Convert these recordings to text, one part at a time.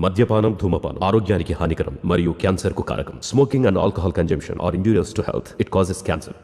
మద్యపానం ధూమపానం ఆరోగ్యానికి హానికరం మరియు క్యాన్సర్ కు కారకం. Smoking and alcohol consumption are injurious to health. It causes cancer.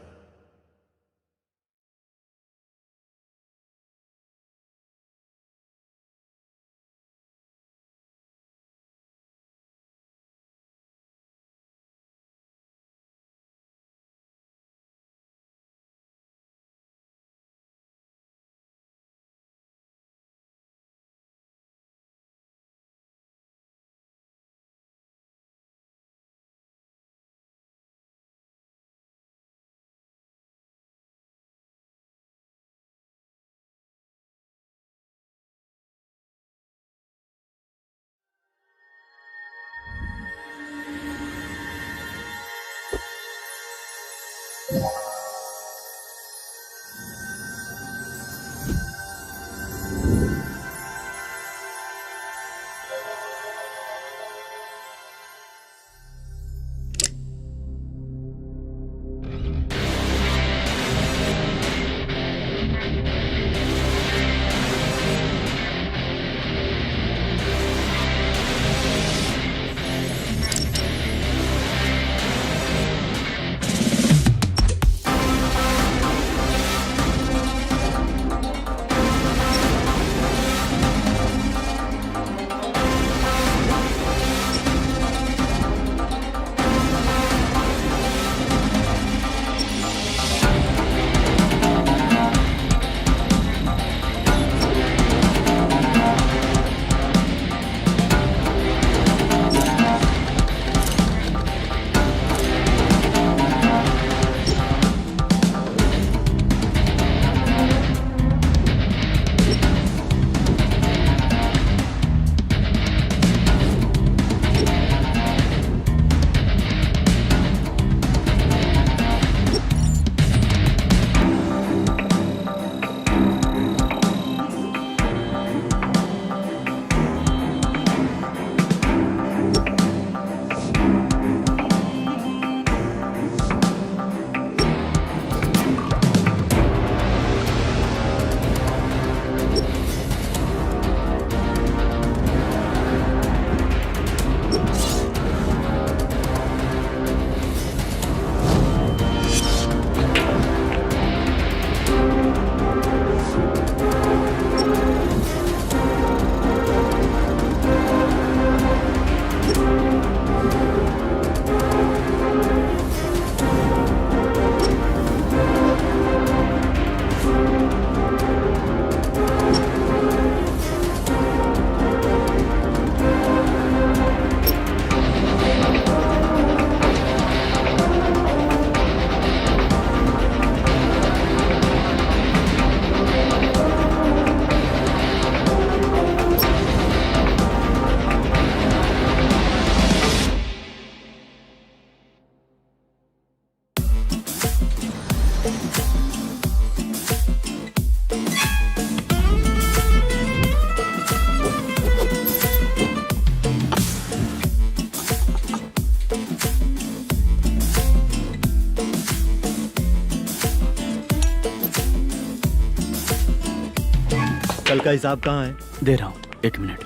कल का हिसाब कहाँ है? दे रहा हूँ, 1 मिनट.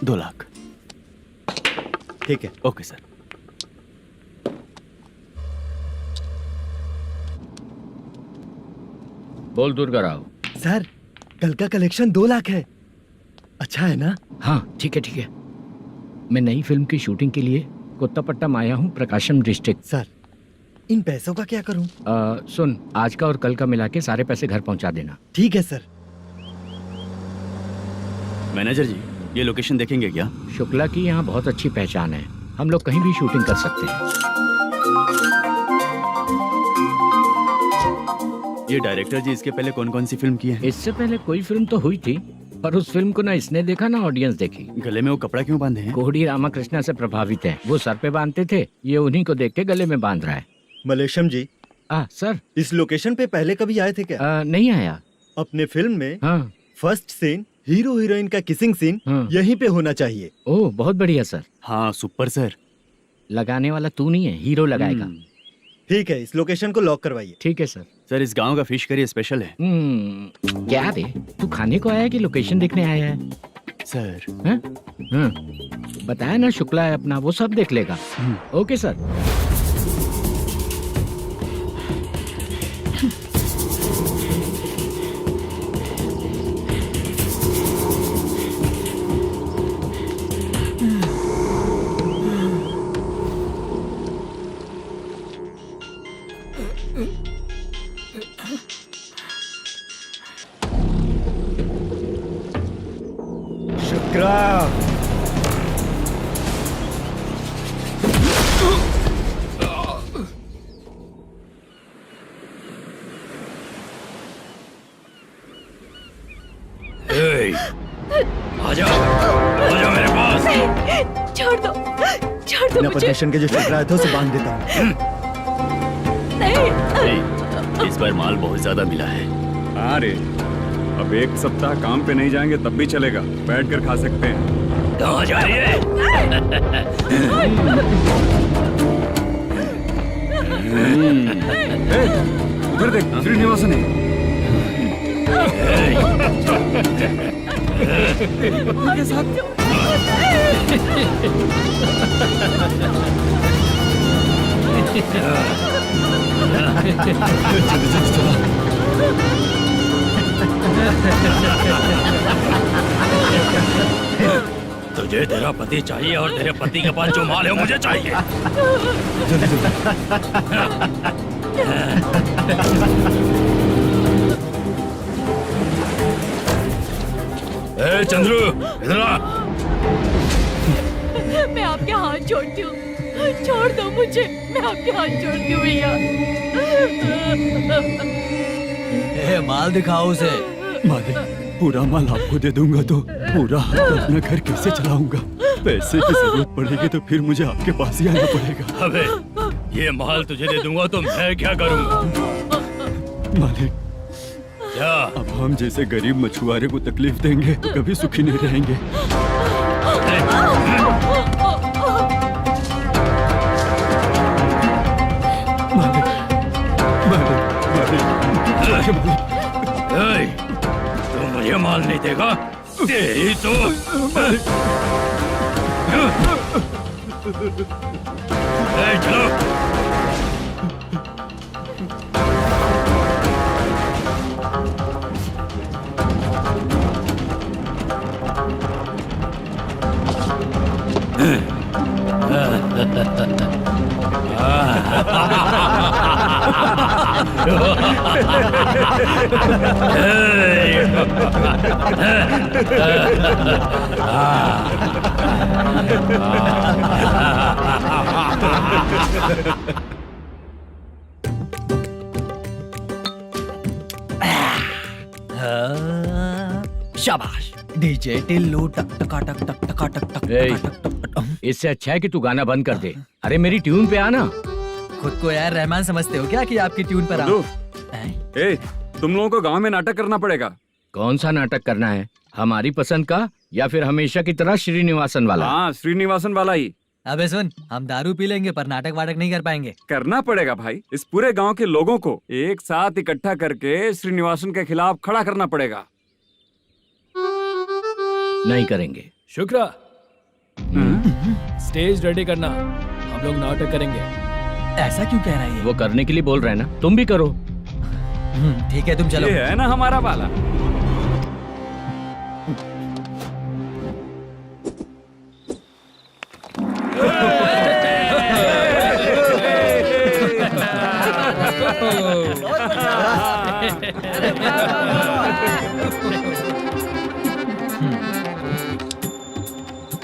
2 लाख. ठीक है. Okay sir. बोल दुर्गा राव. सर कल का कलेक्शन 2 लाख है. अच्छा है ना? हाँ ठीक है ठीक है. मैं नई फिल्म की शूटिंग के लिए कोत्तापट्टम आया हूँ, प्रकाशम डिस्ट्रिक्ट. सर इन पैसों का क्या करूँ? सुन, आज का और कल का मिला के सारे पैसे घर पहुँचा देना. ठीक है सर. मैनेजर जी, ये लोकेशन देखेंगे क्या? शुक्ला की यहाँ बहुत अच्छी पहचान है, हम लोग कहीं भी शूटिंग कर सकते हैं. ये डायरेक्टर जी इसके पहले कौन कौन सी फिल्म की है? इससे पहले कोई फिल्म तो हुई थी, पर उस फिल्म को ना इसने देखा ना ऑडियंस देखी. गले में वो कपड़ा क्यों बांधे हैं? कोहड़ी रामाकृष्णा से प्रभावित है. वो सर पे बांधते थे, ये उन्हीं को देख के गले में बांध रहा है. मलेशम जी, सर इस लोकेशन पे पहले कभी आए थे क्या? नहीं आया. अपने फिल्म में हाँ. फर्स्ट सीन हीरो हीरोइन का किसिंग सीन हाँ. यहीं पे होना चाहिए. ओह बहुत बढ़िया सर. हाँ सुपर सर. लगाने वाला तू नहीं है, हीरो लगाएगा. ठीक है, इस लोकेशन को लॉक करवाइए. ठीक है सर. सर इस गांव का फिश करी स्पेशल है. क्या रे, तू खाने को आया है कि लोकेशन देखने आया है? सर हैं? हाँ, बताया ना शुक्ला है अपना, वो सब देख लेगा। Okay sir. शुक्रा, आजा आजा मेरे पास। छोड़ दो बिना मुझे। परमिशन के जो शुक्रा है तो उसे बांध देता हूँ। नहीं, इस बार माल बहुत ज्यादा मिला है। हाँ रे, अब एक सप्ताह काम पे नहीं जाएंगे तब भी चलेगा, बैठ कर खा सकते हैं। कहाँ जा रही है? उधर देख, श्रीनिवासन है। उनके साथ तुझे तेरा पति चाहिए और तेरे पति के पास जो माल है वो मुझे चाहिए। ए चंद्रू, इधर आ। मैं आपके हाथ जोड़ती हूँ, छोड़ दो मुझे, मैं आपके हाथ जोड़ती हूँ भैया। माल दिखाओ उसे। मालिक, पूरा माल आपको दे दूंगा तो पूरा अपना घर कैसे चलाऊंगा? पैसे की जरूरत पड़ेगी तो फिर मुझे आपके पास ही आना पड़ेगा। अबे ये माल तुझे दे दूंगा तो मैं क्या करूंगा? मालिक, क्या? अब हम जैसे गरीब मछुआरे को तकलीफ देंगे तो कभी सुखी नहीं रहेंगे। मालिक, मालिक, मालिक, ए, तू मुझे माल नहीं देगा? तेरी तो ए, चलो। शाबाश। डीजे टिल्लू टक टका टक टक टका टक टक ए, टका टक टक टक। इससे अच्छा है कि तू गाना बंद कर दे। अरे मेरी ट्यून पे आना। खुद को यार रहमान समझते हो क्या कि आपकी ट्यून पर गुड्डू, हैं? ए, तुम लोगों को गांव में नाटक करना पड़ेगा। कौन सा नाटक करना है? हमारी पसंद का या फिर हमेशा की तरह श्रीनिवासन वाला? हाँ, श्रीनिवासन वाला ही अबे सुन, हम दारू पी लेंगे पर नाटक वाटक नहीं कर पाएंगे। करना पड़ेगा भाई। इस पूरे गांव के लोगों को एक साथ इकट्ठा करके श्रीनिवासन के खिलाफ खड़ा करना पड़ेगा। नहीं करेंगे। शुक्रा, स्टेज रेडी करना, हम लोग नाटक करेंगे। ऐसा क्यों कह रहा है ये? वो करने के लिए बोल रहे हैं ना, तुम भी करो। ठीक है, तुम चलो। ये है ना हमारा वाला।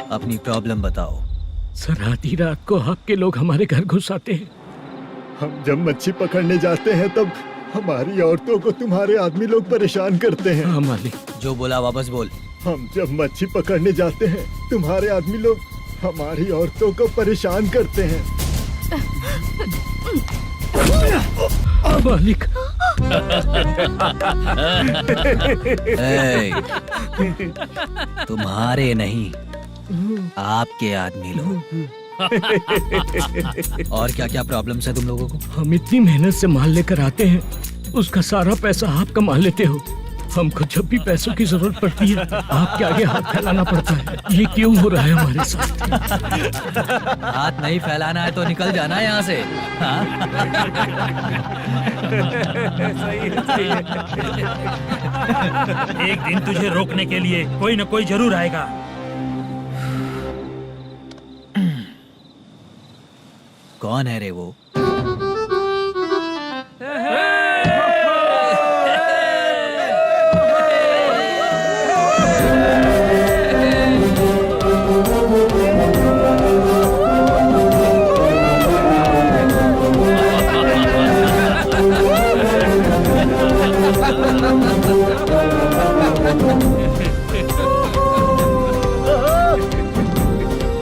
अपनी प्रॉब्लम बताओ। सर, आधी रात को आपके लोग हमारे घर घुस आते हैं। हम जब मच्छी पकड़ने जाते हैं तब हमारी औरतों को तुम्हारे आदमी लोग परेशान करते हैं। हाँ मालिक। जो बोला वापस बोल। हम जब मच्छी पकड़ने जाते हैं तुम्हारे आदमी लोग हमारी औरतों को परेशान करते हैं। मालिक, ए, तुम्हारे नहीं, आपके आदमी लोग। और क्या क्या प्रॉब्लम्स है तुम लोगों को? हम इतनी मेहनत से माल लेकर आते हैं, उसका सारा पैसा आप कमा लेते हो। हमको जब भी पैसों की जरूरत पड़ती है आपके आगे हाथ फैलाना पड़ता है। ये क्यों हो रहा है हमारे साथ? हाथ नहीं फैलाना है तो निकल जाना है यहाँ से। हाँ? एक दिन तुझे रोकने के लिए कोई न कोई जरूर आएगा। कौन है रे वो?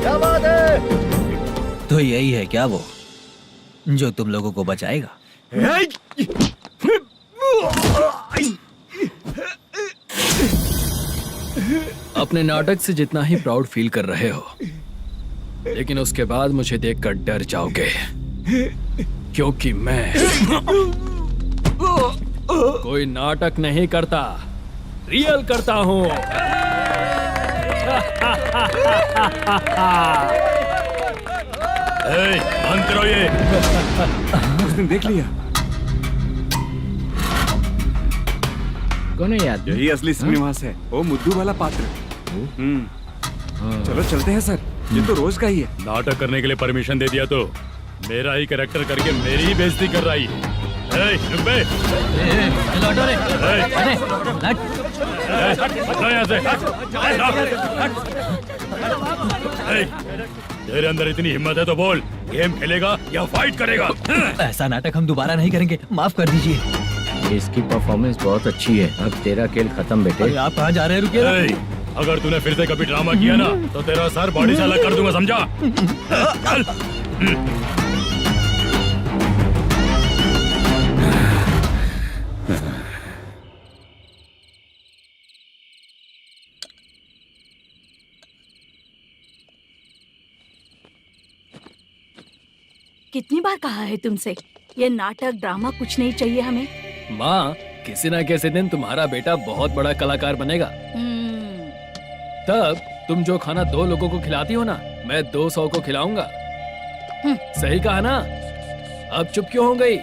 क्या बात है? तो यही है क्या वो जो तुम लोगों को बचाएगा? अपने नाटक से जितना ही प्राउड फील कर रहे हो, लेकिन उसके बाद मुझे देखकर डर जाओगे, क्योंकि मैं कोई नाटक नहीं करता, रियल करता हूँ। बंद करो ये। उसने देख लिया। कौन है याद? यही असली श्रीनिवास है, वो मुद्दू वाला पात्र। चलो चलते हैं सर, ये तो रोज का ही है। नाटक करने के लिए परमिशन दे दिया तो मेरा ही कैरेक्टर करके मेरी ही बेइज्जती कर रही है। रुक बे। लौटो रे। हटो यहाँ से। तेरे अंदर इतनी हिम्मत है तो बोल, गेम खेलेगा या फाइट करेगा? ऐसा नाटक हम दोबारा नहीं करेंगे, माफ कर दीजिए। इसकी परफॉर्मेंस बहुत अच्छी है। अब तेरा खेल खत्म बेटे। अरे आप कहाँ जा रहे हैं? रुकिए। अगर तूने फिर से कभी ड्रामा किया ना तो तेरा सर बॉडी से अलग कर दूंगा, समझा? चल। कितनी बार कहा है तुमसे, ये नाटक ड्रामा कुछ नहीं चाहिए हमें। माँ, किसी न किसी दिन तुम्हारा बेटा बहुत बड़ा कलाकार बनेगा। तब तुम जो खाना 2 लोगों को खिलाती हो ना, मैं 200 को खिलाऊंगा। सही कहा ना? अब चुप क्यों हो गई?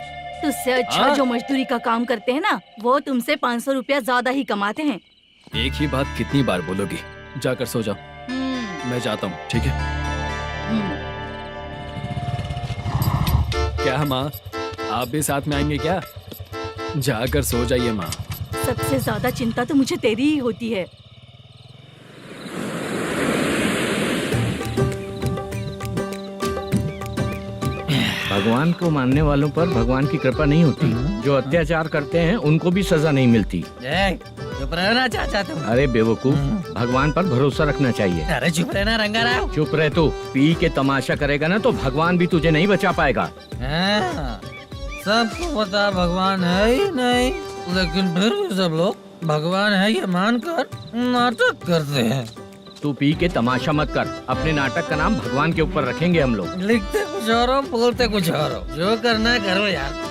तुझसे अच्छा जो मजदूरी का काम करते हैं ना, वो तुमसे 500 रुपया ज्यादा ही कमाते हैं। एक ही बात कितनी बार बोलोगी? जाकर सो जाओ। मैं जाता हूँ, ठीक है? क्या माँ, आप भी साथ में आएंगे क्या? जाकर सो जाइए माँ। सबसे ज्यादा चिंता तो मुझे तेरी ही होती है। भगवान को मानने वालों पर भगवान की कृपा नहीं होती। जो अत्याचार करते हैं उनको भी सजा नहीं मिलती। चुप रहना चाचा तुम। अरे बेवकूफ, भगवान पर भरोसा रखना चाहिए। अरे चुप रहना रंगाराव। चुप रह तू। पी के तमाशा करेगा ना तो भगवान भी तुझे नहीं बचा पाएगा। सबको पता भगवान है ही नहीं, लेकिन फिर भी सब लोग भगवान है ये मानकर नाटक करते हैं। तू पी के तमाशा मत कर। अपने नाटक का नाम भगवान के ऊपर रखेंगे हम लोग। लिखते कुछ और हो, बोलते कुछ और हो, जो करना है करो यार।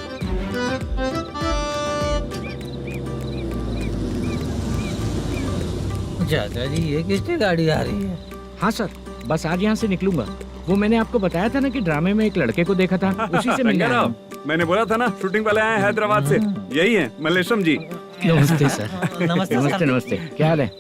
चाचा जी, ये किसकी गाड़ी आ रही है? हाँ सर, बस आज यहाँ से निकलूंगा। वो मैंने आपको बताया था ना कि ड्रामे में एक लड़के को देखा था, उसी से मिलने आया हूँ। मैंने बोला था ना, शूटिंग वाले आए हैं हैदराबाद से। यही है मल्लेशम जी। नमस्ते सर। नमस्ते नमस्ते नमस्ते। क्या हाल है?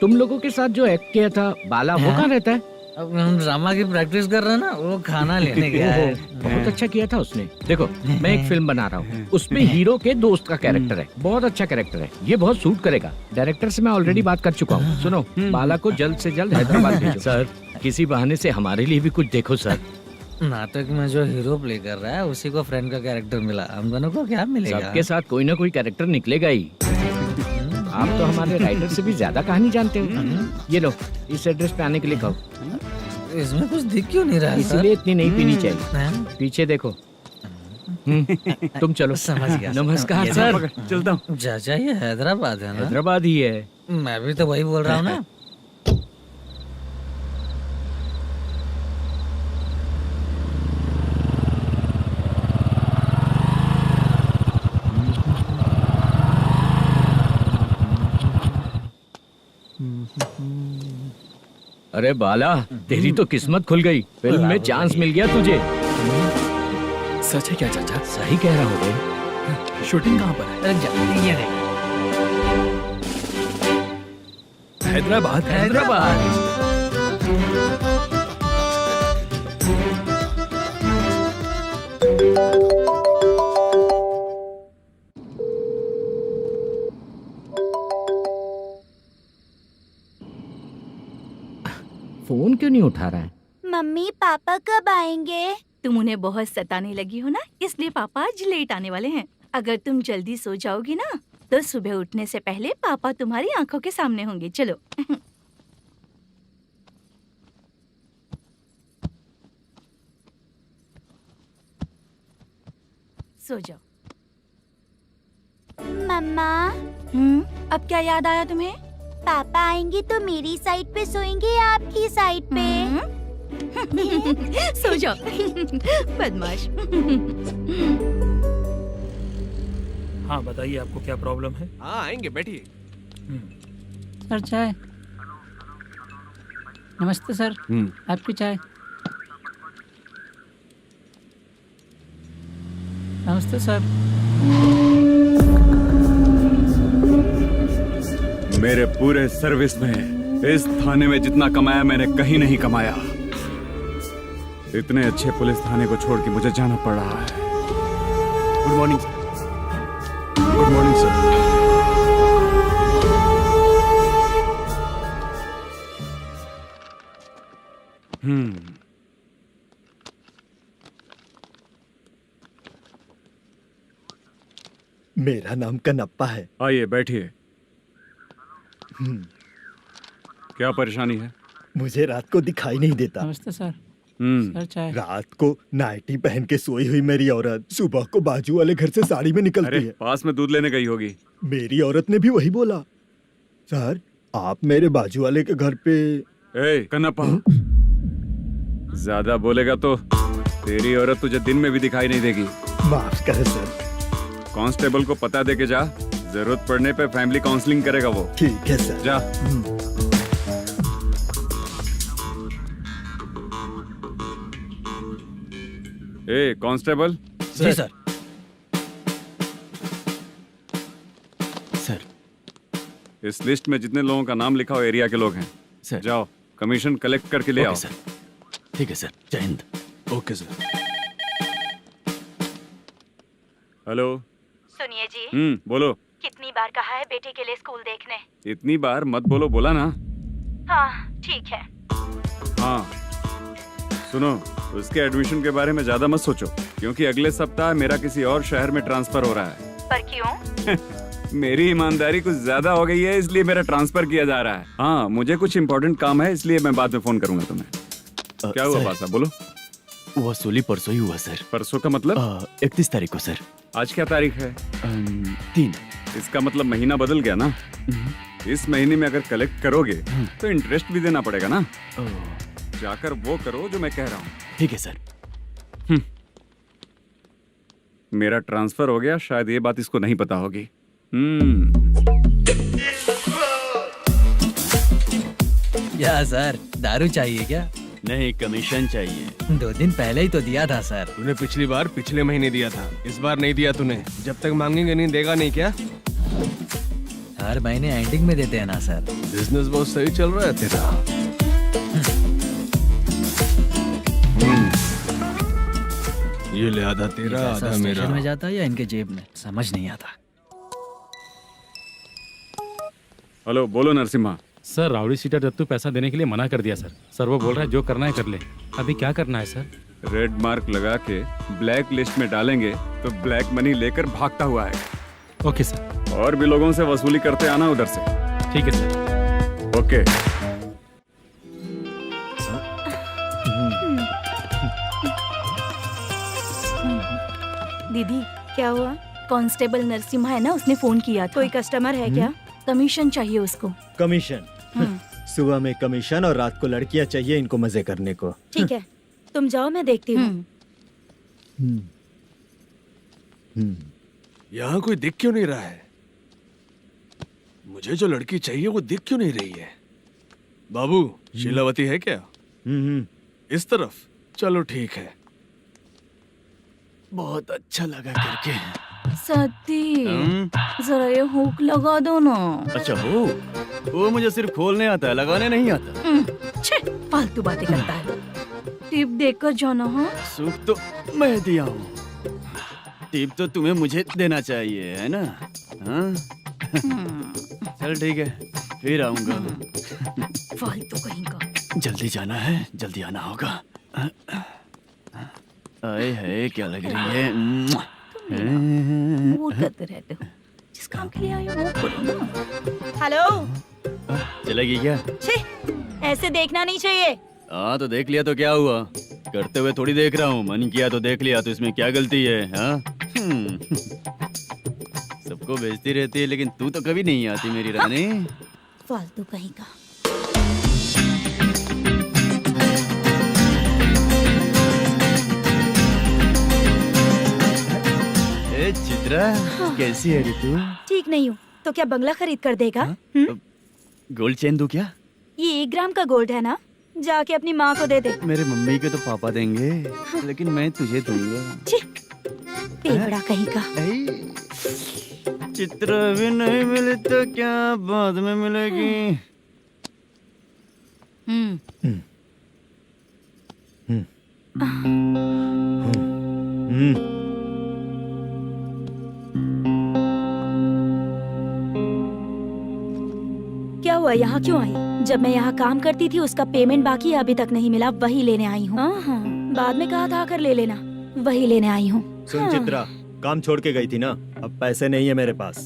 तुम लोगों के साथ जो एक्ट किया था बाला, वो कहाँ रहता है? अब हम ड्रामा की प्रैक्टिस कर रहे हैं ना, वो खाना लेने गया है। बहुत अच्छा किया था उसने। देखो, मैं एक फिल्म बना रहा हूँ, उसमें हीरो के दोस्त का कैरेक्टर है। बहुत अच्छा कैरेक्टर है, ये बहुत सूट करेगा। डायरेक्टर से मैं ऑलरेडी बात कर चुका हूँ। सुनो, बाला को जल्द से जल्द हैदराबाद भेजो। सर, किसी बहाने से हमारे लिए भी कुछ देखो सर। नाटक में जो हीरो प्ले कर रहा है उसी को फ्रेंड का कैरेक्टर मिला, हम दोनों को क्या मिलेगा? सबके साथ कोई ना कोई कैरेक्टर निकलेगा ही। आप तो हमारे राइटर से भी ज्यादा कहानी जानते हो। ये लो, इस एड्रेस पे आने के लिए कहो। इसमें कुछ दिख क्यों नहीं रहा? इसलिए इतनी नहीं पीनी चाहिए। पीछे देखो। तुम चलो। समझ गया। नमस्कार सर। चलता हूँ। चाचा, ये हैदराबाद है ना? हैदराबाद ही है। मैं भी तो वही बोल रहा हूँ ना। अरे बाला, तेरी तो किस्मत खुल गई, फिल्म में चांस मिल गया तुझे। सच है क्या चाचा? सही कह रहा हूँ बे। शूटिंग कहाँ पर है? ये देख। हैदराबाद। हैदराबाद। फोन क्यों नहीं उठा रहा है? मम्मी पापा कब आएंगे? तुम उन्हें बहुत सताने लगी हो ना, इसलिए पापा आज लेट आने वाले हैं। अगर तुम जल्दी सो जाओगी ना तो सुबह उठने से पहले पापा तुम्हारी आंखों के सामने होंगे। चलो। सो जाओ। मम्मा, अब क्या याद आया तुम्हें? पापा आएंगे तो मेरी साइड पे सोएंगे या आपकी साइड पे? सो जाओ। बदमाश। हाँ बताइए, आपको क्या प्रॉब्लम है? हाँ आएंगे, बैठिए। सर चाय। नमस्ते सर, आपकी चाय। नमस्ते सर। मेरे पूरे सर्विस में इस थाने में जितना कमाया मैंने कहीं नहीं कमाया। इतने अच्छे पुलिस थाने को छोड़ के मुझे जाना पड़ रहा है। Good morning sir. Good morning sir. मेरा नाम कनप्पा है। आइए बैठिए। क्या परेशानी है? मुझे रात को दिखाई नहीं देता। नमस्ते सर। सर चाय। रात को नाइटी पहन के सोई हुई मेरी औरत सुबह को बाजू वाले घर से साड़ी में निकलती अरे है। पास में दूध लेने गई होगी। मेरी औरत ने भी वही बोला। सर, आप मेरे बाजू वाले के घर पे। ए कन्नप्पा, ज्यादा बोलेगा तो तेरी औरत तुझे दिन में भी दिखाई नहीं देगी। माफ करें सर। कांस्टेबल को पता दे के जा, जरूरत पड़ने पे फैमिली काउंसलिंग करेगा वो। ठीक है सर। जा। ए कांस्टेबल। जी सर। सर, इस लिस्ट में जितने लोगों का नाम लिखा हो एरिया के लोग हैं। सर। जाओ कमीशन कलेक्ट करके ले आओ। सर। ठीक है सर। जय हिंद। Okay sir. हेलो। सुनिए जी। बोलो। कितनी बार कहा है बेटे के लिए स्कूल देखने? इतनी बार मत बोलो, बोला ना। हाँ ठीक है। हाँ सुनो, उसके एडमिशन के बारे में ज्यादा मत सोचो, क्योंकि अगले सप्ताह मेरा किसी और शहर में ट्रांसफर हो रहा है। पर क्यों? मेरी ईमानदारी कुछ ज्यादा हो गई है, इसलिए मेरा ट्रांसफर किया जा रहा है। हाँ मुझे कुछ इम्पोर्टेंट काम है, इसलिए मैं बाद में फोन करूंगा तुम्हें। क्या हुआ पासा, बोलो। वसूली परसों ही हुआ सर। परसों का मतलब? 31 तारीख को सर। आज क्या तारीख है? 3। इसका मतलब महीना बदल गया ना। इस महीने में अगर कलेक्ट करोगे तो इंटरेस्ट भी देना पड़ेगा ना। जाकर वो करो जो मैं कह रहा हूँ। ठीक है सर। मेरा ट्रांसफर हो गया, शायद ये बात इसको नहीं पता होगी। क्या सर, दारू चाहिए क्या? नहीं, कमीशन चाहिए। 2 दिन पहले ही तो दिया था सर। तूने पिछली बार पिछले महीने दिया था, इस बार नहीं दिया तूने। जब तक मांगेंगे नहीं देगा नहीं क्या? हर महीने एंडिंग में देते हैं ना सर। बिजनेस बहुत सही चल रहा है तेरा। ये ले आधा तेरा, पैसा आधा मेरा। स्टेशन में जाता है या इनके जेब में, समझ नहीं आता। हेलो, बोलो Narasimha. Sir, rowdy seater Dattu पैसा देने के लिए मना कर दिया सर। सर वो बोल रहा है जो करना है कर ले। अभी क्या करना है सर? रेड मार्क लगा के ब्लैक लिस्ट में डालेंगे तो ब्लैक मनी लेकर भागता हुआ है। Okay sir. और भी लोगों से वसूली करते आना उधर से। ठीक है सर। ओके। दीदी क्या हुआ? कांस्टेबल नरसिम्हा है ना, उसने फोन किया था। कोई कस्टमर है क्या? कमीशन चाहिए उसको। कमीशन? सुबह में कमीशन और रात को लड़कियां चाहिए इनको मजे करने को। ठीक है, तुम जाओ, मैं देखती हूँ। यहाँ कोई दिख क्यों नहीं रहा है? मुझे जो लड़की चाहिए वो दिख क्यों नहीं रही है? बाबू शीलावती है क्या? इस तरफ चलो ठीक है। बहुत अच्छा लगा करके। सती जरा ये हुक लगा दो ना। अच्छा वो मुझे सिर्फ खोलने आता है, लगाने नहीं आता। छे, फालतू बातें करता है। टिप देकर जाना। हाँ सुख तो मैं दिया हूँ, टिप तो तुम्हें मुझे देना चाहिए, है ना? हाँ? चल ठीक है, फिर आऊंगा। फालतू कहीं का। जल्दी जाना है, जल्दी आना होगा। आए है क्या लग रही है। मूड करते रहते हो। जिस काम के लिए आए हो वो करो ना। हेलो, चलेगी क्या? छी, ऐसे देखना नहीं चाहिए। हाँ तो देख लिया तो क्या हुआ, करते हुए थोड़ी देख रहा हूँ। मन किया तो देख लिया, तो इसमें क्या गलती है? हाँ? सबको भेजती रहती है, लेकिन तू तो कभी नहीं आती मेरी रानी। फालतू कहीं का। ए चित्रा, कैसी है रे तू? ठीक नहीं हूँ तो क्या बंगला खरीद कर देगा? गोल्ड चेन दूं क्या? ये 1 ग्राम का गोल्ड है ना, जाके अपनी माँ को दे दे। मेरे मम्मी के तो पापा देंगे, लेकिन मैं तुझे दूंगा। पेपड़ा कहीं का। चित्रा भी नहीं मिली तो क्या बाद में मिलेगी? क्या हुआ, यहाँ क्यों आई? जब मैं यहाँ काम करती थी उसका पेमेंट बाकी अभी तक नहीं मिला, वही लेने आई हूँ। बाद में कहा था आकर ले लेना, वही लेने आई हूँ। सुन चित्रा, काम छोड़ के गई थी ना, अब पैसे नहीं है मेरे पास।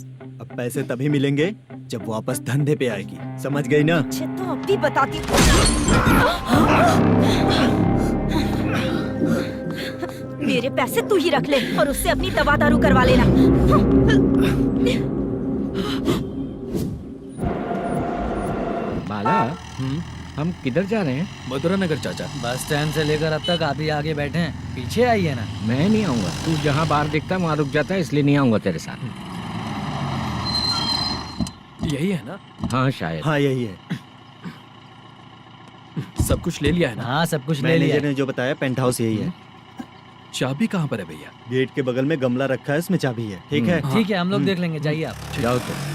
अब पैसे तभी मिलेंगे जब वापस धंधे पे आएगी, समझ गई ना? अच्छा तो अब भी बताती। मेरे पैसे तू ही रख ले और उससे अपनी दवा दारू करवा लेना। बाला, हम किधर जा रहे हैं? मथुरा नगर चाचा। बस स्टैंड से लेकर अब तक आप ही आगे बैठे हैं, पीछे आइए ना। मैं नहीं आऊंगा, तू जहाँ बाहर दिखता वहाँ रुक जाता है, इसलिए नहीं आऊंगा तेरे साथ। यही है ना? हाँ शायद। हाँ यही है। सब कुछ ले लिया है ना? हाँ सब कुछ ले लिया। मैनेजर ने जो बताया पेंट हाउस यही है। चाबी कहाँ पर है भैया? गेट के बगल में गमला रखा है, इसमें चाबी है। ठीक है? ठीक है, हम लोग देख लेंगे, जाइए आप। जाओ तो।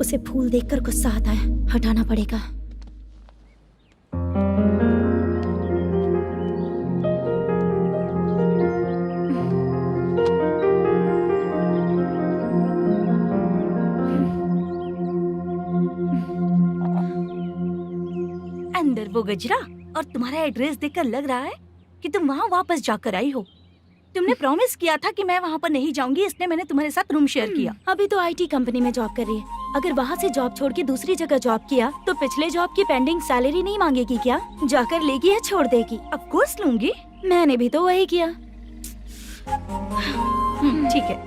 उसे फूल देखकर गुस्सा आता है, हटाना पड़ेगा। अंदर वो गजरा और तुम्हारा एड्रेस देखकर लग रहा है कि तुम वहाँ वापस जाकर आई हो। तुमने प्रॉमिस किया था कि मैं वहाँ पर नहीं जाऊंगी, इसलिए मैंने तुम्हारे साथ रूम शेयर किया। अभी तो आईटी कंपनी में जॉब कर रही है। अगर वहाँ से जॉब छोड़ के दूसरी जगह जॉब किया तो पिछले जॉब की पेंडिंग सैलरी नहीं मांगेगी क्या? जाकर लेगी या छोड़ देगी? ऑफ कोर्स लूंगी। मैंने भी तो वही किया। ठीक है,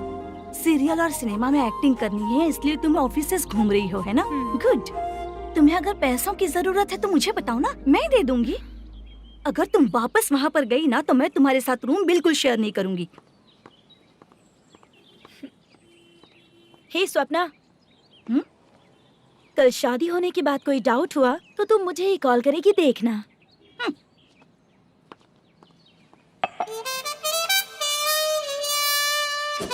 सीरियल और सिनेमा में एक्टिंग करनी है, इसलिए तुम ऑफिसेस घूम रही हो, है ना? गुड। तुम्हें अगर पैसों की जरूरत है तो मुझे बताओ ना, मैं दे दूंगी। अगर तुम वापस वहाँ पर गई ना तो मैं तुम्हारे साथ रूम बिल्कुल शेयर नहीं करूंगी। हे स्वप्ना, कल शादी होने की बात कोई डाउट हुआ तो तुम मुझे ही कॉल करेगी, देखना।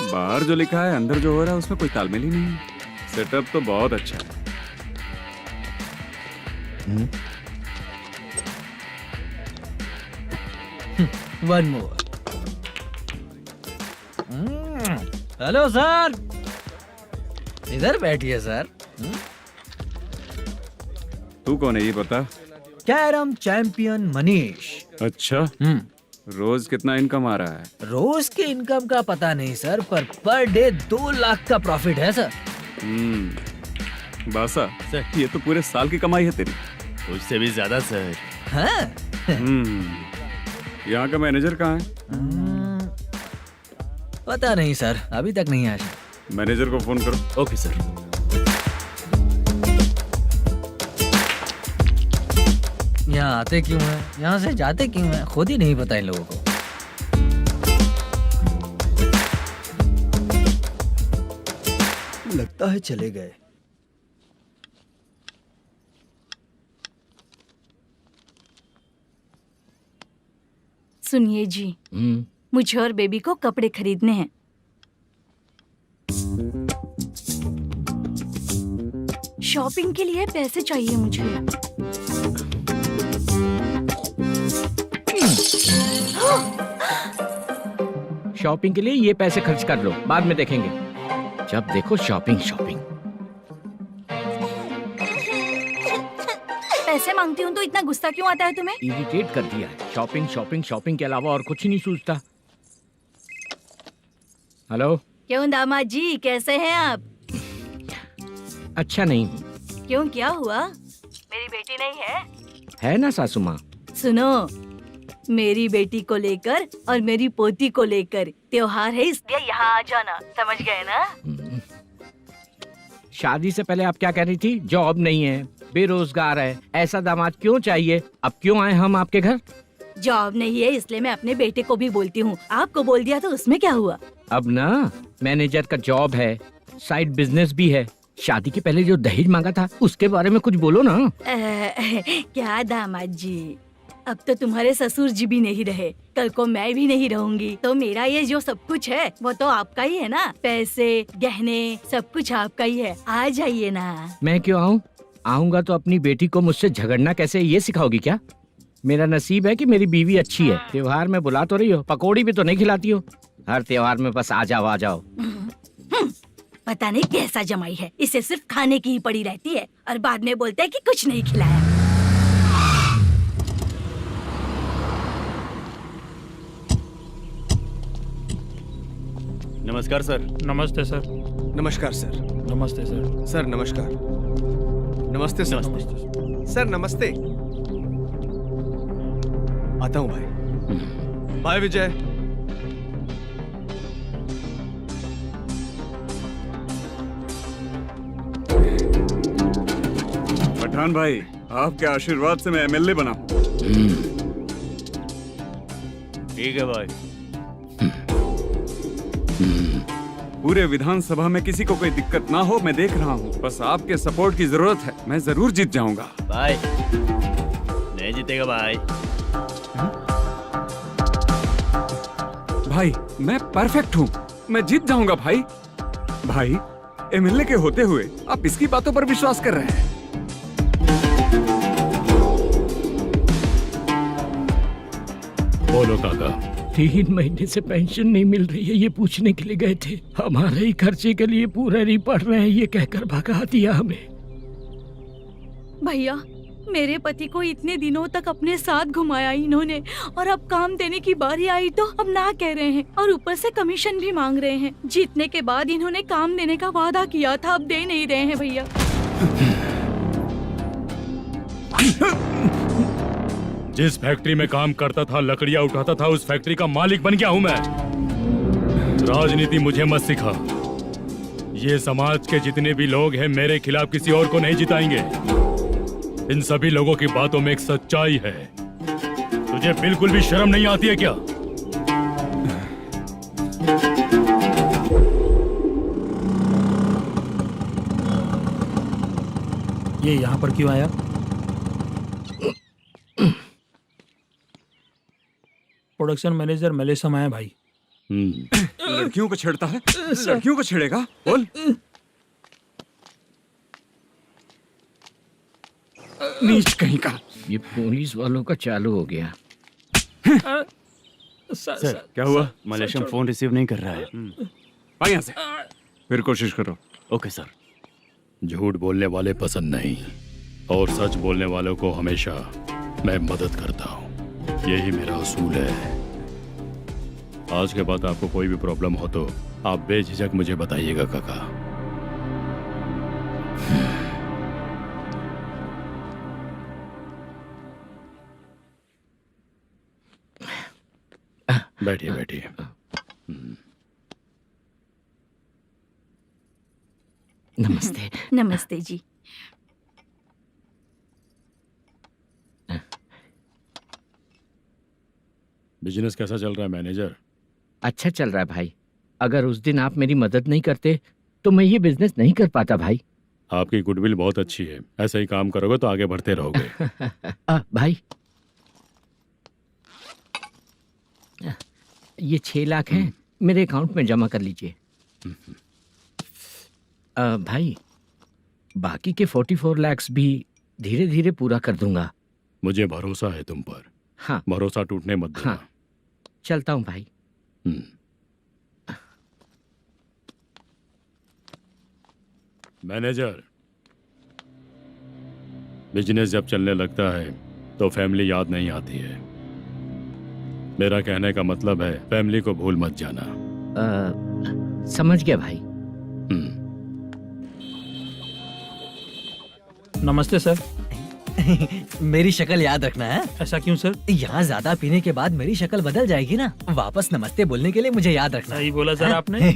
बाहर जो लिखा है अंदर जो हो रहा है उसमें कोई तालमेल ही नहीं है। सेटअप तो बहुत अच्छा है। One more. हेलो सर, इधर बैठिए सर। तू कौन है ये बता? Carrom champion Manish. अच्छा, रोज कितना इनकम आ रहा है? रोज के इनकम का पता नहीं सर, पर डे 2 लाख का प्रॉफिट है सर। बासा ये तो पूरे साल की कमाई है तेरी। उससे भी ज्यादा सर। हाँ? यहाँ का मैनेजर कहाँ है? पता नहीं सर, अभी तक नहीं आया। मैनेजर को फोन करो। Okay sir. यहाँ आते क्यों हैं, यहाँ से जाते क्यों हैं, खुद ही नहीं पता इन लोगों को। लगता है चले गए। सुनिए जी, मुझे और बेबी को कपड़े खरीदने हैं। शॉपिंग के लिए पैसे चाहिए मुझे। शॉपिंग के लिए ये पैसे खर्च कर लो, बाद में देखेंगे। जब देखो शॉपिंग शॉपिंग। पैसे मांगती हूँ तो इतना गुस्सा क्यों आता है तुम्हें? इरिटेट कर दिया है। शॉपिंग शॉपिंग शॉपिंग के अलावा और कुछ नहीं सूझता। हेलो। क्यों दामाद जी, कैसे हैं आप? अच्छा नहीं। क्यों, क्या हुआ? मेरी बेटी नहीं है? है ना सासू माँ। सुनो, मेरी बेटी को लेकर और मेरी पोती को लेकर त्योहार है, इसलिए यहाँ आ जाना, समझ गए ना? शादी से पहले आप क्या कह रही थी? जॉब नहीं है, बेरोजगार है, ऐसा दामाद क्यों चाहिए? अब क्यों आए हम आपके घर? जॉब नहीं है इसलिए मैं अपने बेटे को भी बोलती हूँ। आपको बोल दिया तो उसमें क्या हुआ? अब ना मैनेजर का जॉब है, साइड बिजनेस भी है। शादी के पहले जो दहेज मांगा था उसके बारे में कुछ बोलो ना। क्या दामाद जी, अब तो तुम्हारे ससुर जी भी नहीं रहे, कल को मैं भी नहीं रहूंगी, तो मेरा ये जो सब कुछ है वो तो आपका ही है ना। पैसे, गहने, सब कुछ आपका ही है। आ जाइए ना। मैं क्यों आऊँ? आऊंगा तो अपनी बेटी को मुझसे झगड़ना कैसे ये सिखाओगी क्या? मेरा नसीब है कि मेरी बीवी अच्छी है। त्योहार में बुला तो रही हो, पकौड़ी भी तो नहीं खिलाती हो। हर त्योहार में बस आ जाओ आ जाओ। पता नहीं कैसा जमाई है, इसे सिर्फ खाने की ही पड़ी रहती है और बाद में बोलते हैं कि कुछ नहीं खिलाया। नमस्कार सर। नमस्ते सर। नमस्कार सर। नमस्ते सर। सर नमस्कार। नमस्ते सर। सर नमस्ते। आता हूँ भाई। बाय विजय। पठान भाई, आपके आशीर्वाद से मैं एमएलए बना हूँ। ठीक है भाई। पूरे विधानसभा में किसी को कोई दिक्कत ना हो, मैं देख रहा हूँ। बस आपके सपोर्ट की जरूरत है, मैं जरूर जीत जाऊंगा। भाई नहीं जीतेगा भाई। भाई मैं परफेक्ट हूँ, मैं जीत जाऊंगा भाई। भाई एमएलए के होते हुए आप इसकी बातों पर विश्वास कर रहे हैं? बोलो काका। 3 महीने से पेंशन नहीं मिल रही है, ये पूछने के लिए गए थे। हमारे ही खर्चे के लिए पूरा नहीं पड़ रहे हैं, ये कहकर भगा दिया हमें। भैया, मेरे पति को इतने दिनों तक अपने साथ घुमाया इन्होंने, और अब काम देने की बारी आई तो अब ना कह रहे हैं और ऊपर से कमीशन भी मांग रहे हैं। जीतने के बाद इन्होंने काम देने का वादा किया था, अब दे नहीं रहे हैं भैया। जिस फैक्ट्री में काम करता था, लकड़ियां उठाता था, उस फैक्ट्री का मालिक बन गया हूं मैं। राजनीति मुझे मत सिखा। ये समाज के जितने भी लोग हैं मेरे खिलाफ किसी और को नहीं जिताएंगे। इन सभी लोगों की बातों में एक सच्चाई है। तुझे बिल्कुल भी शर्म नहीं आती है क्या? ये यहाँ पर क्यों आया? प्रोडक्शन मैनेजर मलेशम आया भाई। लड़कियों को छेड़ता है, लड़कियों को छेड़ेगा? बोल। नीच कहीं का। ये पुलिस वालों का चालू हो गया। सर क्या हुआ? मलेशियन फोन रिसीव नहीं कर रहा है। भाई यहाँ से फिर कोशिश करो। Okay sir. झूठ बोलने वाले पसंद नहीं, और सच बोलने वालों को हमेशा मैं मदद करता हूँ। यही मेरा असूल है। आज के बाद आपको कोई भी प्रॉब्लम हो तो आप बेझिझक मुझे बताइएगा काका। बैठिए बैठिए। नमस्ते। नमस्ते जी। बिजनेस कैसा चल रहा है मैनेजर? अच्छा चल रहा है भाई। अगर उस दिन आप मेरी मदद नहीं करते तो मैं ये बिजनेस नहीं कर पाता भाई। आपकी गुडविल बहुत अच्छी है, ऐसा ही काम करोगे तो आगे बढ़ते रहोगे। भाई ये 6 लाख हैं, मेरे अकाउंट में जमा कर लीजिए। भाई बाकी के 44 लाख भी धीरे धीरे पूरा कर दूंगा। मुझे भरोसा है तुम पर। हाँ भरोसा टूटने मत देना। हाँ चलता हूँ भाई। मैनेजर, बिजनेस जब चलने लगता है तो फैमिली याद नहीं आती है। मेरा कहने का मतलब है फैमिली को भूल मत जाना। समझ गया भाई। नमस्ते सर। मेरी शक्ल याद रखना है। ऐसा क्यों सर? यहाँ ज्यादा पीने के बाद मेरी शक्ल बदल जाएगी ना। वापस नमस्ते बोलने के लिए मुझे याद रखना। सही बोला सर आपने।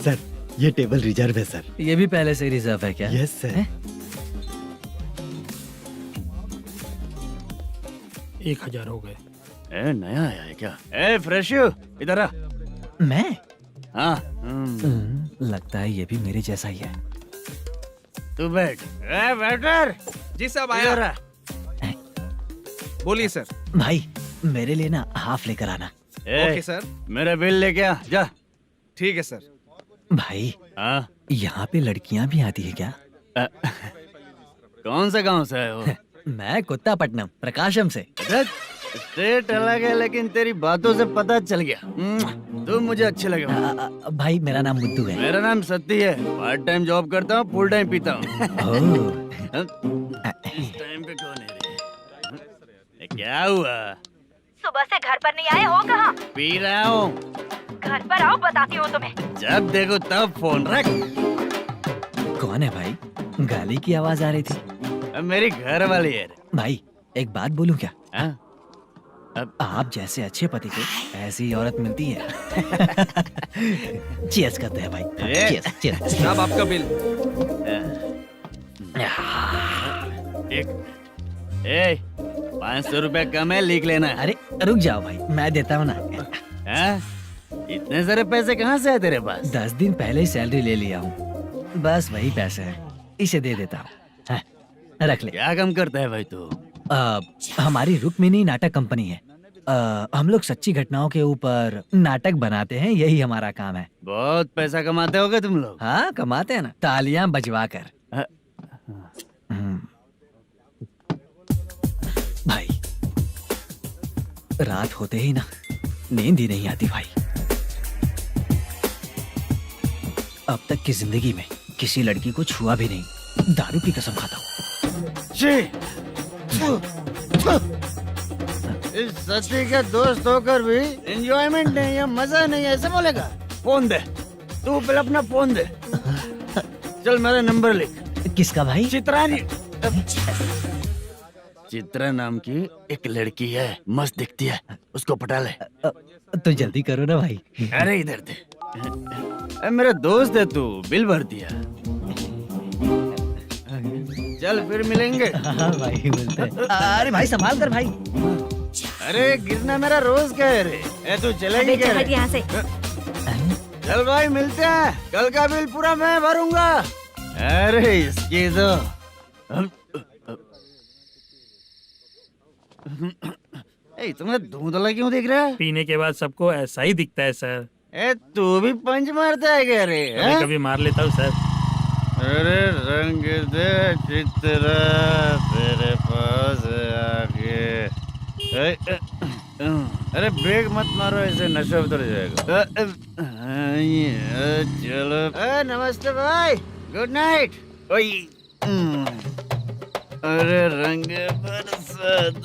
सर ये टेबल रिजर्व है सर। ये भी पहले से रिजर्व है क्या? Yes sir. 1000 हो गए। ए नया आया है क्या? ए फ्रेश इधर आ। मैं? हाँ। लगता है ये भी मेरे जैसा ही है। तू बैठ। ए वेटर। जी साहब आया। बोलिए सर। भाई मेरे लिए ना हाफ लेकर आना। Okay sir. मेरा बिल लेके आ जा। ठीक है सर। भाई हाँ यहाँ पे लड़कियाँ भी आती है क्या? कौन सा गांव से है वो? मैं कुत्तापट्टनम प्रकाशम से। स्टेट अलग है लेकिन तेरी बातों से पता चल गया। तू मुझे अच्छे लगे। भाई मेरा नाम मुद्दू है। मेरा नाम सत्ती है। पार्ट टाइम जॉब करता हूँ, फुल टाइम पीता हूँ। इस टाइम पे कौन है रे? क्या हुआ? सुबह से घर पर नहीं आए हो? कहाँ? पी रहा हूँ। घर पर आओ, बताती हूँ तुम्हें। जब देखो तब फोन रख। कौन है भाई? गाली की आवाज आ रही थी। मेरी घर वाली है। भाई एक बात बोलूं क्या? अब आप जैसे अच्छे पति को ऐसी औरत मिलती है। चीयर्स करते हैं भाई। Cheers cheers. साहब आपका बिल। एक 500 रुपया कम है, लिख लेना। अरे रुक जाओ भाई, मैं देता हूँ ना। इतने सारे पैसे कहाँ से है तेरे पास? 10 दिन पहले ही सैलरी ले लिया हूँ, बस वही पैसे हैं, इसे दे देता हूँ। रख ले। क्या काम करता है भाई तू? हमारी रुक्मिनी नाटक कंपनी है। हम लोग सच्ची घटनाओं के ऊपर नाटक बनाते हैं, यही हमारा काम है। बहुत पैसा कमाते होगे तुम लोग। हाँ कमाते हैं ना, तालियां बजवा कर। भाई रात होते ही ना नींद ही नहीं आती भाई। अब तक की जिंदगी में किसी लड़की को छुआ भी नहीं, दारू की कसम खाता हूँ। इस सच्ची के दोस्त होकर भी एंजॉयमेंट नहीं है, मजा नहीं है, ऐसे बोलेगा? फोन दे, तू पहले अपना फोन दे। चल मेरा नंबर लिख। किसका भाई? चित्रानी। चित्रा नाम की एक लड़की है, मस्त दिखती है, उसको पटा ले। तो जल्दी करो ना भाई। अरे इधर दे। मेरा दोस्त है तू, बिल भर दिया। चल फिर मिलेंगे। हाँ भाई मिलते हैं। अरे भाई संभाल कर भाई। अरे गिरना मेरा रोज का है रे। तू चलेगी क्या रे? यहाँ से। चल भाई मिलते हैं, कल का बिल पूरा मैं भरूंगा। अरे इसकी तो तुम्हें धुंधला क्यों दिख रहा है? पीने के बाद सबको ऐसा ही दिखता है सर। तू भी पंच मारता है क्या रे? कभी कभी मार लेता हूँ सर। अरे रंग दे चित्रा तेरे पास आके। अरे ब्रेक मत मारो, ऐसे नशा उतर जाएगा। चलो। नमस्ते भाई, गुड नाइट। अरे रंग बरसात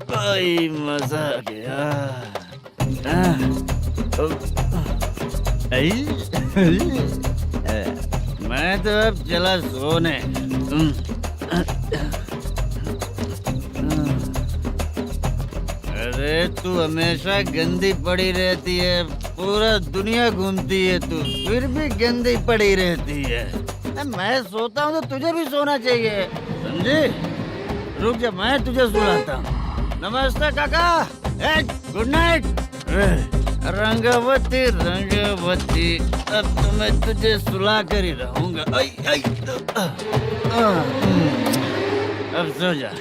भाई, मजा आ गया। मैं तो अब चला सोने। अरे तू हमेशा गंदी पड़ी रहती है, पूरा दुनिया घूमती है तू, फिर भी गंदी पड़ी रहती है। मैं सोता हूँ तो तुझे भी सोना चाहिए, समझे? रुक जा, मैं तुझे सुलाता हूँ। नमस्ते काका, गुड नाइट। रंगवती रंगवती, अब तो मैं तुझे सुला कर ही रहूंगा। अब सो जा।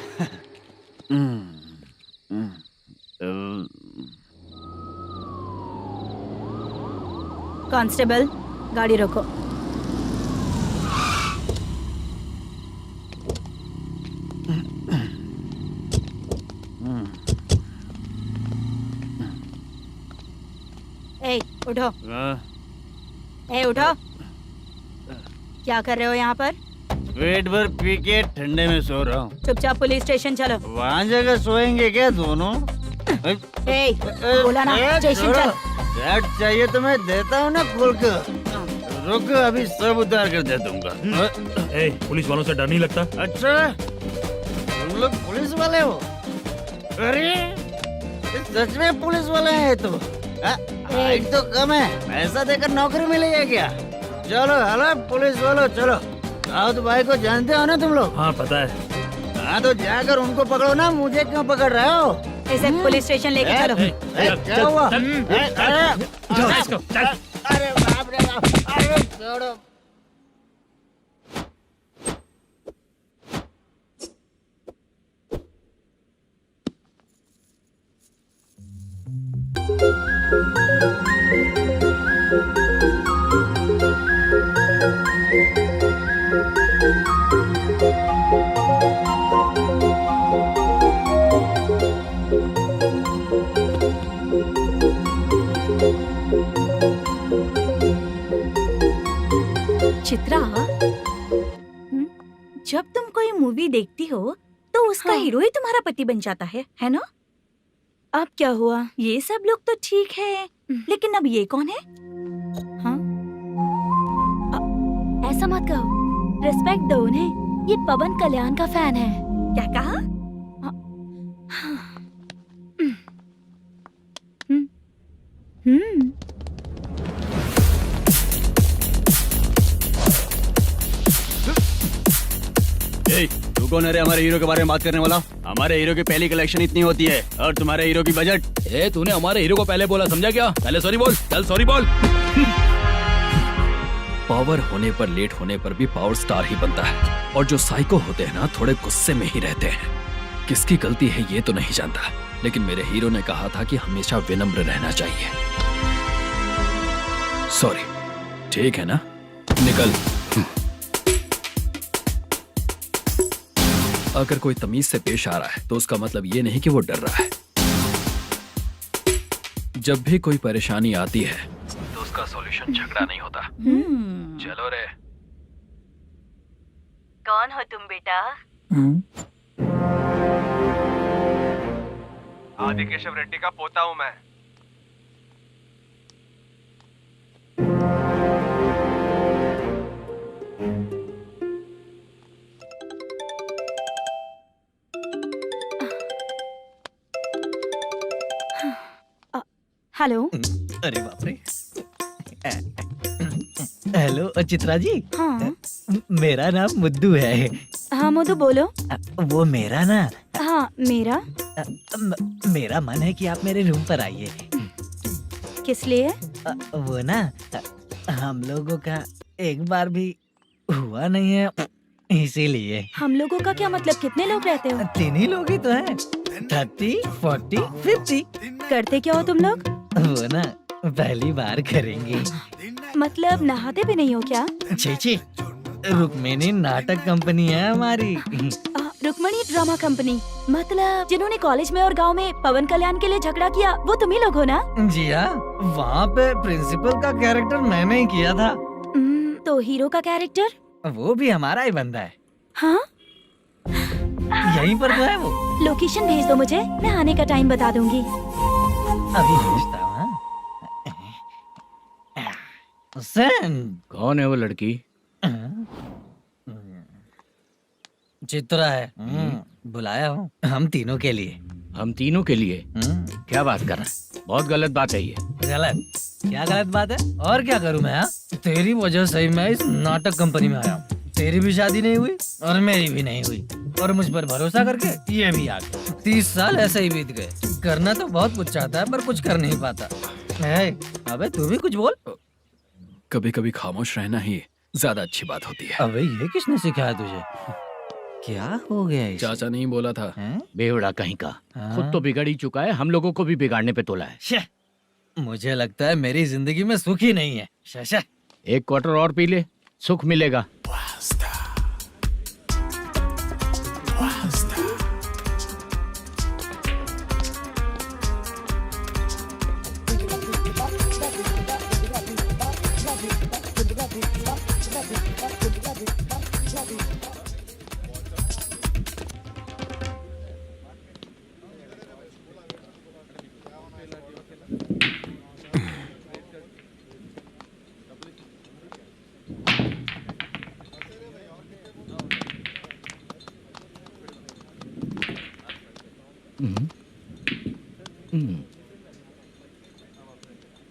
कांस्टेबल, गाड़ी रोको। ए, उठो। ए, उठो। क्या कर रहे हो यहाँ पर? पेट भर पी के ठंडे में सो रहा हूँ। चुपचाप पुलिस स्टेशन चलो। वहाँ जगह सोएंगे क्या दोनों? ए, बोला ना, स्टेशन चल। शर्ट चाहिए तो मैं देता हूँ ना खोल कर। रुक, अभी सब उतार कर दे दूंगा। पुलिस वालों से डर नहीं लगता? अच्छा, तुम लोग पुलिस वाले हो? अरे सच में पुलिस वाले हैं तो? हाइट तो कम है, पैसा देकर नौकरी मिलेगी क्या? चलो हेलो पुलिस वालों, चलो। राउत भाई को जानते हो ना तुम लोग? हाँ पता है। हाँ तो जाकर उनको पकड़ो ना, मुझे क्यों पकड़ रहे हो? इसे पुलिस स्टेशन लेके चलो। क्या हुआ? अरे बाप रे बाप, अरे छोड़ो। चित्रा, जब तुम कोई मूवी देखती हो तो उसका हीरो ही तुम्हारा पति बन जाता है ना? अब क्या हुआ? ये सब लोग तो ठीक है, लेकिन अब ये कौन है? हाँ? ऐसा मत कहो, रिस्पेक्ट दो उन्हें। ये पवन कल्याण का फैन है। क्या कहा? तू कौन है रे हमारे हीरो के बारे में बात करने वाला? हमारे हीरो की पहली कलेक्शन इतनी होती है और तुम्हारे हीरो की बजट। तूने हमारे हीरो को पहले बोला, समझा क्या? पहले सॉरी बोल, चल सॉरी बोल। पावर होने पर, लेट होने पर भी पावर स्टार ही बनता है। और जो साइको होते हैं ना, थोड़े गुस्से में ही रहते हैं। किसकी गलती है ये तो नहीं जानता, लेकिन मेरे हीरो ने कहा था कि हमेशा विनम्र रहना चाहिए। सॉरी, ठीक है ना? निकल। अगर कोई तमीज से पेश आ रहा है तो उसका मतलब ये नहीं कि वो डर रहा है। जब भी कोई परेशानी आती है तो उसका सॉल्यूशन झगड़ा नहीं होता। चलो रे। कौन हो तुम बेटा? आदि केशव रेड्डी का पोता हूँ मैं। हेलो। अरे बाप रे। हेलो चित्रा जी। हाँ। मेरा नाम मुद्दू है। हाँ मधु बोलो। वो मेरा ना। हाँ मेरा। मेरा मन है कि आप मेरे रूम पर आइए। किस लिए? वो ना, हम लोगों का एक बार भी हुआ नहीं है, इसीलिए। हम लोगों का क्या मतलब? कितने लोग रहते हो? 3 ही लोग ही तो हैं। 30, 40, 50। करते क्या हो तुम लोग? वो ना पहली बार करेंगे। मतलब नहाते भी नहीं हो क्या? छी छी, रुक्मिणी नाटक कंपनी है हमारी। Rukmani drama company. मतलब जिन्होंने कॉलेज में और गांव में पवन कल्याण के लिए झगड़ा किया, वो तुम ही लोग हो ना? जी हाँ, वहाँ पे प्रिंसिपल का कैरेक्टर मैंने ही किया था। तो हीरो का कैरेक्टर? वो भी हमारा ही बंदा है। हाँ, यहीं पर तो है वो। लोकेशन भेज दो मुझे, मैं आने का टाइम बता दूंगी। अभी भेजता हूँ। कौन है वो लड़की? चित्रा है। बुलाया हूँ हम तीनों के लिए। हम तीनों के लिए? क्या बात कर रहा है? बहुत गलत बात है ये। गलत? क्या गलत बात है? और क्या करूँ मैं? तेरी वजह से ही मैं इस नाटक कंपनी में आया हूँ। तेरी भी शादी नहीं हुई और मेरी भी नहीं हुई, और मुझ पर भरोसा करके ये भी आ गया। 30 साल ऐसे ही बीत गए। करना तो बहुत कुछ चाहता है पर कुछ कर नहीं पाता। अबे तू भी कुछ बोल। कभी कभी खामोश रहना ही ज्यादा अच्छी बात होती है। अबे ये किसने सिखाया तुझे? क्या हो गया इसे? चाचा नहीं बोला था। बेवड़ा कहीं का। खुद तो बिगड़ ही चुका है, हम लोगों को भी बिगाड़ने पे तोला है। मुझे लगता है मेरी जिंदगी में सुख ही नहीं है। शशा, एक क्वार्टर और पी ले, सुख मिलेगा।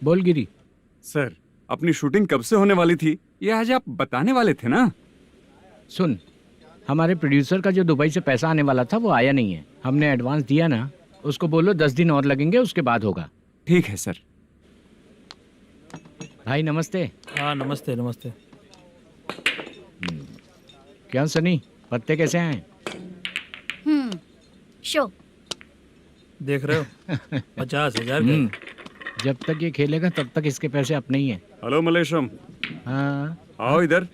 बोल गिरी। सर, अपनी शूटिंग कब से होने वाली थी ये आज आप बताने वाले थे ना? सुन, हमारे प्रोड्यूसर का जो दुबई से पैसा आने वाला था वो आया नहीं है। हमने एडवांस दिया ना, उसको बोलो 10 दिन और लगेंगे, उसके बाद होगा। ठीक है सर। भाई नमस्ते। हाँ नमस्ते नमस्ते। क्या सनी, पत्ते कैसे आए? शो देख रहे हो 50,000 का। जब तक ये खेलेगा तब तक इसके पैसे अपने ही हैं। हेलो मलेशम। हाँ आओ इधर।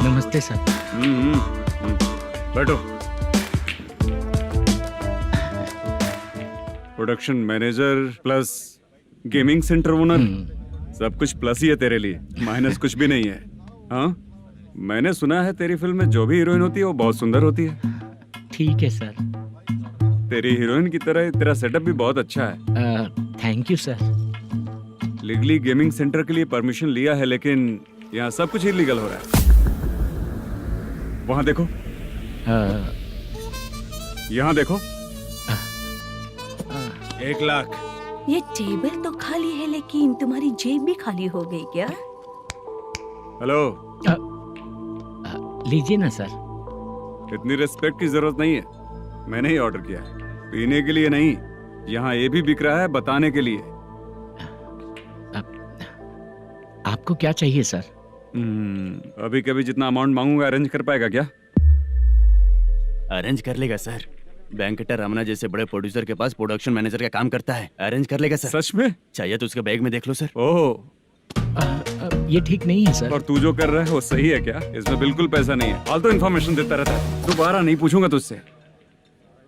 नमस्ते सर। बैठो। Production manager plus gaming centre owner, सब कुछ प्लस ही है तेरे लिए, माइनस कुछ भी नहीं है। हाँ, मैंने सुना है तेरी फिल्म में जो भी हीरोइन होती है वो बहुत सुंदर होती है। ठीक है सर। तेरी हीरोइन की तरह तेरा सेटअप भी बहुत अच्छा है। Thank you sir. Legally gaming centre के लिए परमिशन लिया है, लेकिन यहाँ सब कुछ इलीगल हो रहा है। वहाँ देखो, यहाँ देखो। 1 लाख। ये टेबल तो खाली है लेकिन तुम्हारी जेब भी खाली हो गई क्या? हेलो। लीजिए ना सर। इतनी रिस्पेक्ट की जरूरत नहीं है, मैंने ही ऑर्डर किया है। पीने के लिए नहीं, यहाँ ये भी बिक रहा है बताने के लिए। आपको क्या चाहिए सर? अभी कभी जितना अमाउंट मांगूंगा अरेंज कर पाएगा क्या? अरेंज कर लेगा सर। वेंकटर रमना जैसे बड़े प्रोड्यूसर के पास प्रोडक्शन मैनेजर का काम करता है, अरेंज कर लेगा सर। सच में? चाहिए तो उसके बैग में देख लो सर। ओह, ये ठीक नहीं है सर। और तू जो कर रहा है वो सही है क्या? इसमें बिल्कुल पैसा नहीं है, फालतू इन्फॉर्मेशन देता रहता है। दोबारा नहीं पूछूंगा तुझसे।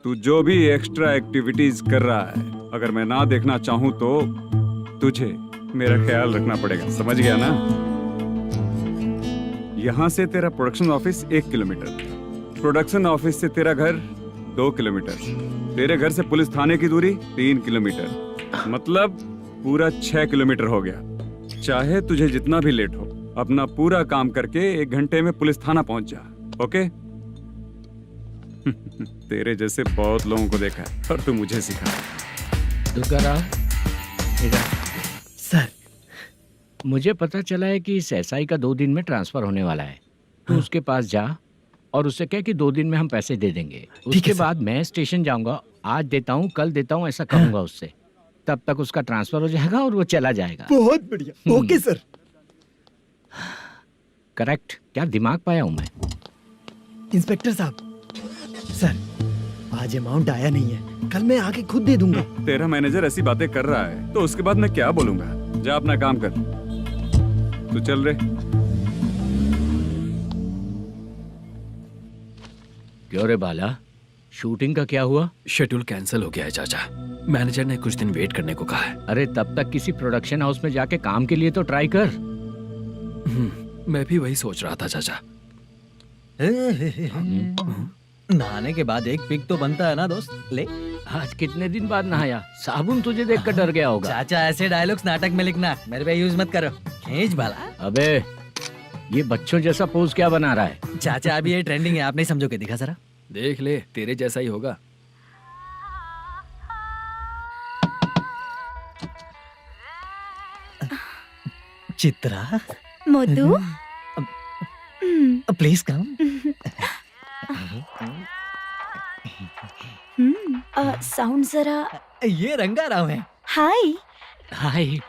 तू जो भी एक्स्ट्रा एक्टिविटीज कर रहा है, अगर मैं ना देखना चाहूँ तो तुझे मेरा ख्याल रखना पड़ेगा, समझ गया ना? यहाँ से तेरा production office 1 kilometre, production office से तेरा घर 2 किलोमीटर, तेरे घर से पुलिस थाने की दूरी 3 किलोमीटर, मतलब पूरा 6 किलोमीटर हो गया। चाहे तुझे जितना भी लेट हो, अपना पूरा काम करके 1 घंटे में पुलिस थाना पहुंच जा, ओके? तेरे जैसे बहुत लोगों को देखा है और तू मुझे सिखा। सर, मुझे पता चला है कि इस एसआई का 2 दिन में ट्रांसफर होने वाला है। तो उसके पास जा और उससे कह कि 2 दिन में हम पैसे दे देंगे। उसके बाद मैं स्टेशन जाऊंगा, आज देता हूँ कल देता हूँ ऐसा कहूंगा उससे। तब तक उसका ट्रांसफर हो जाएगा और वो चला जाएगा। बहुत बढ़िया, ओके सर। करेक्ट। क्या दिमाग पाया हूँ मैं। इंस्पेक्टर साहब, सर आज अमाउंट आया नहीं है, कल मैं आके खुद दे दूंगा। तेरा मैनेजर ऐसी बातें कर रहा है तो उसके बाद मैं क्या बोलूंगा? जा अपना काम कर। तू चल रे। क्यों रे बाला, शूटिंग का क्या हुआ? शेड्यूल कैंसिल हो गया है चाचा। मैनेजर ने कुछ दिन वेट करने को कहा है। अरे तब तक किसी प्रोडक्शन हाउस में जाके काम के लिए तो ट्राई कर। मैं भी वही सोच रहा था चाचा। नहाने के बाद एक पिक तो बनता है ना दोस्त। ले, आज कितने दिन बाद नहाया? साबुन तुझे देखकर डर गया होगा। चाचा ऐसे डायलॉग्स नाटक में लिखना, मेरे पे यूज मत करो। खींच बाला। अबे ये बच्चों जैसा पोज क्या बना रहा है? चाचा अभी ये ट्रेंडिंग है, आप नहीं समझोगे। दिखा जरा। देख ले, तेरे जैसा ही होगा। Chitra, Modu, please come. Sound जरा। ये रंगाराव है। हाय। हाय।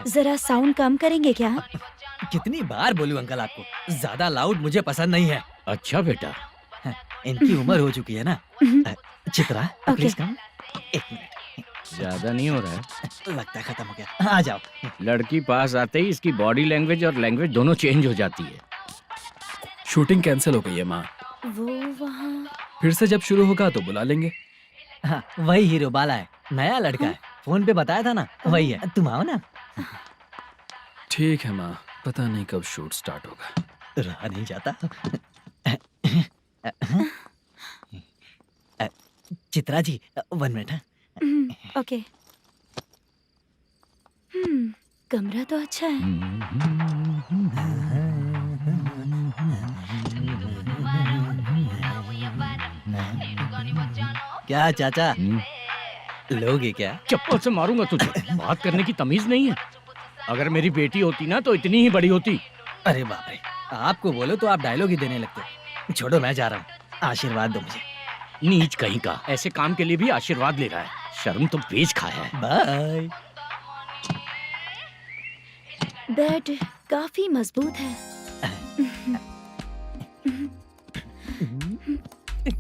जरा साउंड कम करेंगे क्या? कितनी बार बोलूं अंकल आपको, ज्यादा लाउड मुझे पसंद नहीं है। अच्छा बेटा, इनकी उम्र हो चुकी है ना। Chitra please come. एक मिनट, ज्यादा नहीं हो रहा है? लगता है खत्म हो गया। आ जाओ। लड़की पास आते ही इसकी बॉडी लैंग्वेज और लैंग्वेज दोनों चेंज हो जाती है। शूटिंग कैंसिल हो गई है माँ। वो वहाँ। फिर से जब शुरू होगा तो बुला लेंगे। हाँ, वही हीरो बाला है, नया लड़का है। फोन पे बताया था ना, वही है। तुम आओ ना। ठीक है माँ, पता नहीं कब शूट स्टार्ट होगा। रहा नहीं जाता। चित्रा जी 1 मिनट। ओके। कमरा तो अच्छा है। क्या चाचा, लोगे क्या? चप्पल से मारूंगा तुझे। बात करने की तमीज नहीं है। अगर मेरी बेटी होती ना तो इतनी ही बड़ी होती। अरे बाप रे, आपको बोलो तो आप डायलॉग ही देने लगते। छोड़ो, मैं जा रहा हूँ। आशीर्वाद दो मुझे। नीच कहीं का, ऐसे काम के लिए भी आशीर्वाद ले रहा है। शर्म तो पेच खाया है। बाय। बेड काफी मजबूत है।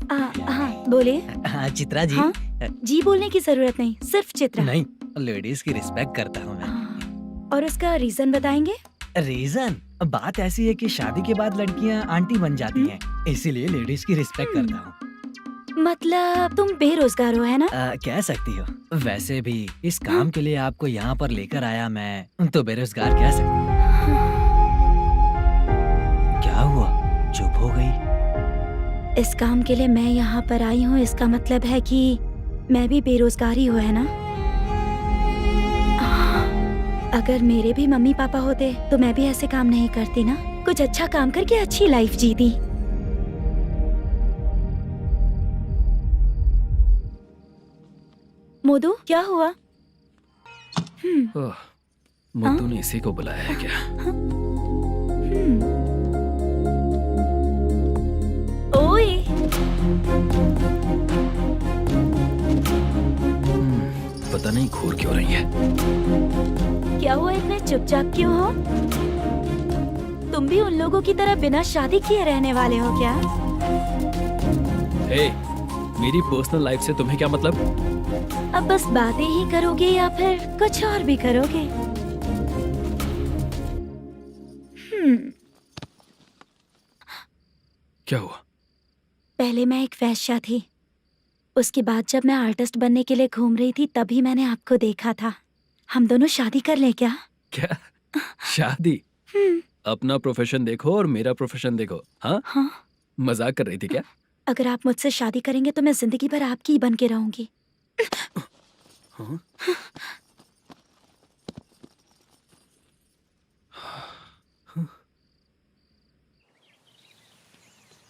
हाँ बोले। हाँ चित्रा जी। हाँ? जी बोलने की जरूरत नहीं, सिर्फ चित्रा। नहीं, लेडीज की रिस्पेक्ट करता हूँ मैं। और उसका रीजन बताएंगे? रीजन? बात ऐसी है कि शादी के बाद लड़कियाँ आंटी बन जाती हैं, इसीलिए लेडीज की रिस्पेक्ट करता हूँ। मतलब तुम बेरोजगार हो, है ना? कह सकती हो। वैसे भी इस काम के लिए आपको यहाँ पर लेकर आया मैं, तो बेरोजगार कह सकती हूँ। क्या हुआ, चुप हो गई? इस काम के लिए मैं यहाँ पर आई हूँ, इसका मतलब है कि मैं भी बेरोजगार ही हूँ, है ना? अगर मेरे भी मम्मी पापा होते तो मैं भी ऐसे काम नहीं करती ना। कुछ अच्छा काम करके अच्छी लाइफ जीती। मोदू, क्या हुआ? मोदू ने इसी को बुलाया है क्या? ओए। पता नहीं घूर क्यों रही है। क्या हुआ, इतने चुपचाप क्यों हो? तुम भी उन लोगों की तरह बिना शादी किए रहने वाले हो क्या? हे, मेरी पर्सनल लाइफ से तुम्हें क्या मतलब? अब बस बातें ही करोगे या फिर कुछ और भी करोगे? क्या हुआ? पहले मैं एक वेश्या थी, उसके बाद जब मैं आर्टिस्ट बनने के लिए घूम रही थी तभी मैंने आपको देखा था। हम दोनों शादी कर ले क्या? क्या शादी? अपना प्रोफेशन देखो और मेरा प्रोफेशन देखो। हाँ? हाँ। मजाक कर रही थी क्या? अगर आप मुझसे शादी करेंगे तो मैं जिंदगी भर आपकी ही बन के रहूंगी। हाँ?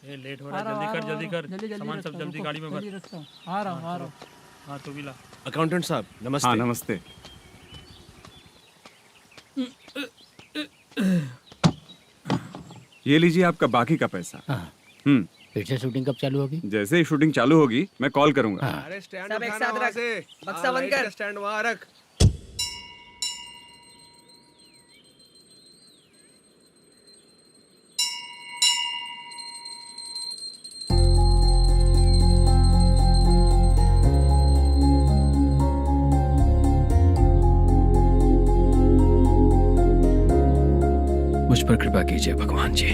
ये लेट हो रहा है, जल्दी कर सामान सब जल्दी गाड़ी में भर। आ रहा हूँ। हाँ तो भी ला। अकाउंटेंट साहब नमस्ते। हाँ नमस्ते। ये लीजिए आपका बाकी का पैसा। फिर से शूटिंग कब चालू होगी? जैसे ही शूटिंग चालू होगी मैं कॉल करूंगा। अरे स्टैंड सब एक साथ रख, बक्सा बंद कर, स्टैंड वहाँ रख। मुझ पर कृपा कीजिए भगवान जी।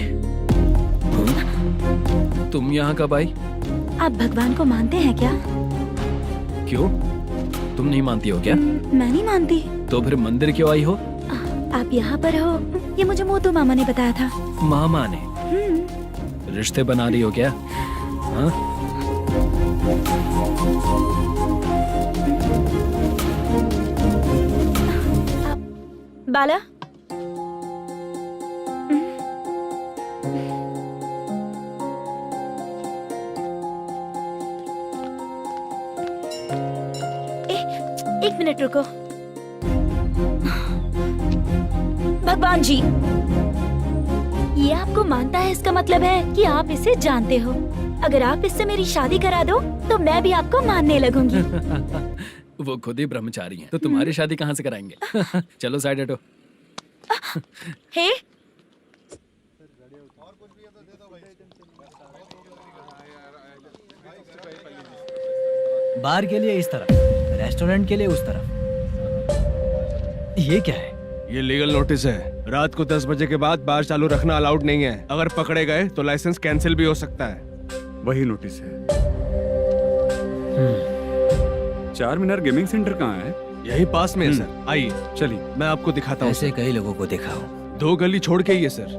तुम यहाँ कब आई? आप भगवान को मानते हैं क्या? क्यों? तुम नहीं मानती हो क्या? मैं नहीं मानती। तो फिर मंदिर क्यों आई हो? आप यहाँ पर हो ये मुझे मोटू मामा ने बताया था। मामा ने? रिश्ते बना रही हो क्या? हाँ? बाला, एक मिनट रुको। भगवान जी, ये आपको मानता है, इसका मतलब है कि आप इसे जानते हो। अगर आप इससे मेरी शादी करा दो तो मैं भी आपको मानने लगूंगी। वो खुद ही ब्रह्मचारी हैं, तो तुम्हारी शादी कहाँ से कराएंगे? चलो साइड हटो। हे, बार के लिए इस तरफ, रेस्टोरेंट के लिए उस तरफ। ये क्या है? ये लीगल नोटिस है। रात को 10 बजे के बाद बार चालू रखना अलाउड नहीं है। अगर पकड़े गए तो लाइसेंस कैंसिल भी हो सकता है। वही नोटिस है। चार मीनार गेमिंग सेंटर कहाँ है? यही पास में है सर। आइए चलिए मैं आपको दिखाता हूँ। ऐसे कई लोगों को देखा हूँ। 2 गली छोड़ के ही है सर।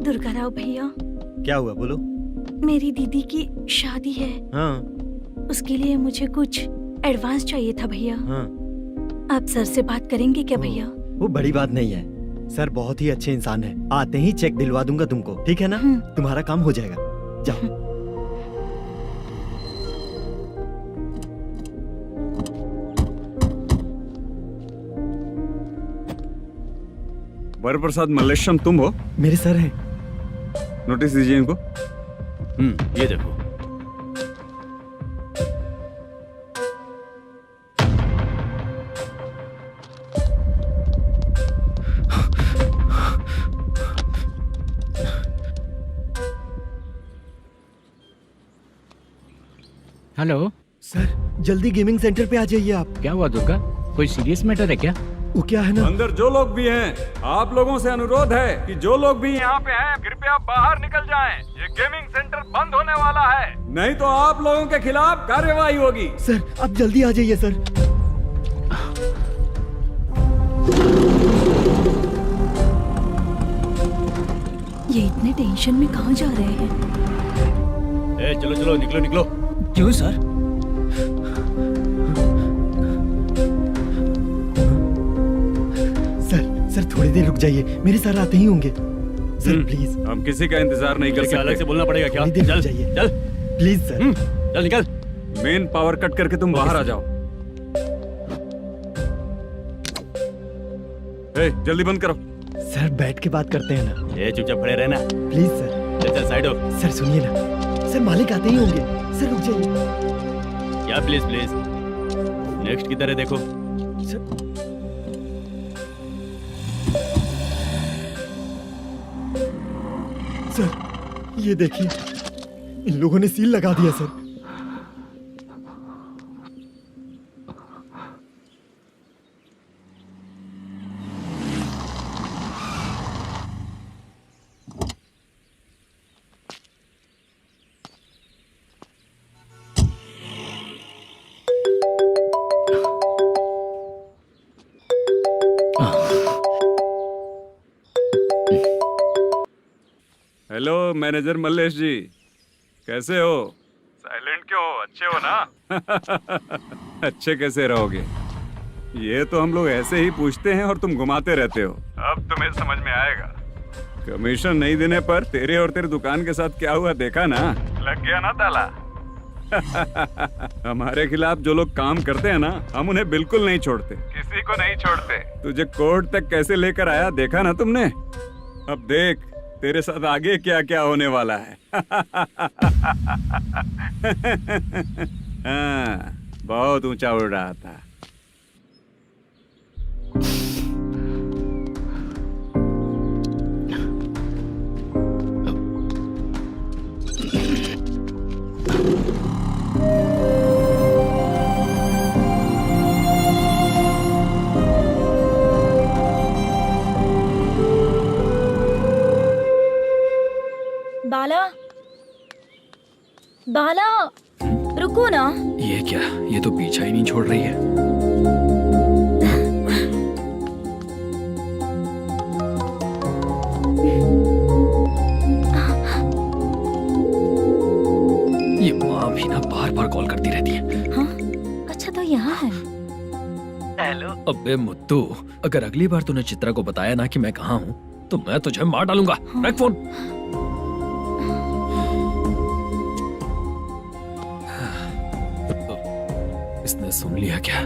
दुर्गा राव भैया, क्या हुआ बोलो। मेरी दीदी की शादी है। हाँ उसके लिए मुझे कुछ एडवांस चाहिए था भैया। हाँ आप सर से बात करेंगे क्या भैया? वो बड़ी बात नहीं है। सर बहुत ही अच्छे इंसान है। आते ही चेक दिलवा दूंगा तुमको, ठीक है ना? तुम्हारा काम हो जाएगा। जाओ। वरप्रसाद मल्लेश्वरम तुम हो? मेरे सर हैं। नोटिस दीजिए इनको। ये देखो। हेलो सर, जल्दी गेमिंग सेंटर पे आ जाइए आप। क्या हुआ दुर्गा? कोई सीरियस मैटर है क्या? वो क्या है ना, अंदर जो लोग भी हैं, आप लोगों से अनुरोध है कि जो लोग भी यहाँ पे हैं, कृपया बाहर निकल जाएं। ये गेमिंग सेंटर बंद होने वाला है, नहीं तो आप लोगों के खिलाफ कार्यवाही होगी। सर आप जल्दी आ जाइए सर। ये इतने टेंशन में कहाँ जा रहे हैं? चलो चलो निकलो निकलो। क्यों सर? सर थोड़ी देर रुक जाइए, मेरे सर आते ही होंगे। Sir please. हम किसी का इंतजार नहीं कर सकते। अलग से बोलना पड़ेगा क्या? चल जाइए, चल प्लीज सर। चल निकल। मेन पावर कट करके तुम बाहर आ जाओ। जल्दी बंद करो। सर बैठ के बात करते हैं ना। ये चुपचाप खड़े रहना प्लीज सर। चल साइड हो। सर सुनिए ना, सर मालिक आते ही होंगे। सर रुक जाइए। क्या प्लीज प्लीज? नेक्स्ट की तरह देखो। सर ये देखिए, इन लोगों ने सील लगा दिया सर। हेलो मैनेजर मल्लेश जी, कैसे हो? साइलेंट क्यों हो? अच्छे हो ना? अच्छे कैसे रहोगे? ये तो हम लोग ऐसे ही पूछते हैं और तुम घुमाते रहते हो। अब तुम्हें समझ में आएगा। कमीशन नहीं देने पर तेरे और तेरी दुकान के साथ क्या हुआ देखा ना? लग गया ना ताला। हमारे खिलाफ जो लोग काम करते हैं ना, हम उन्हें बिल्कुल नहीं छोड़ते, किसी को नहीं छोड़ते। तुझे कोर्ट तक कैसे लेकर आया देखा ना तुमने? अब देख तेरे साथ आगे क्या क्या होने वाला है। हाँ, बहुत ऊंचा उड़ रहा था। बाला रुको ना। ये क्या, ये तो पीछा ही नहीं छोड़ रही है। ये माँ भी ना बार बार कॉल करती रहती है। हाँ अच्छा तो यहाँ है। हेलो। अबे मुत्तू, अगर अगली बार तूने चित्रा को बताया ना कि मैं कहाँ हूँ तो मैं तुझे मार डालूंगा। रख फोन। इसने सुन लिया क्या?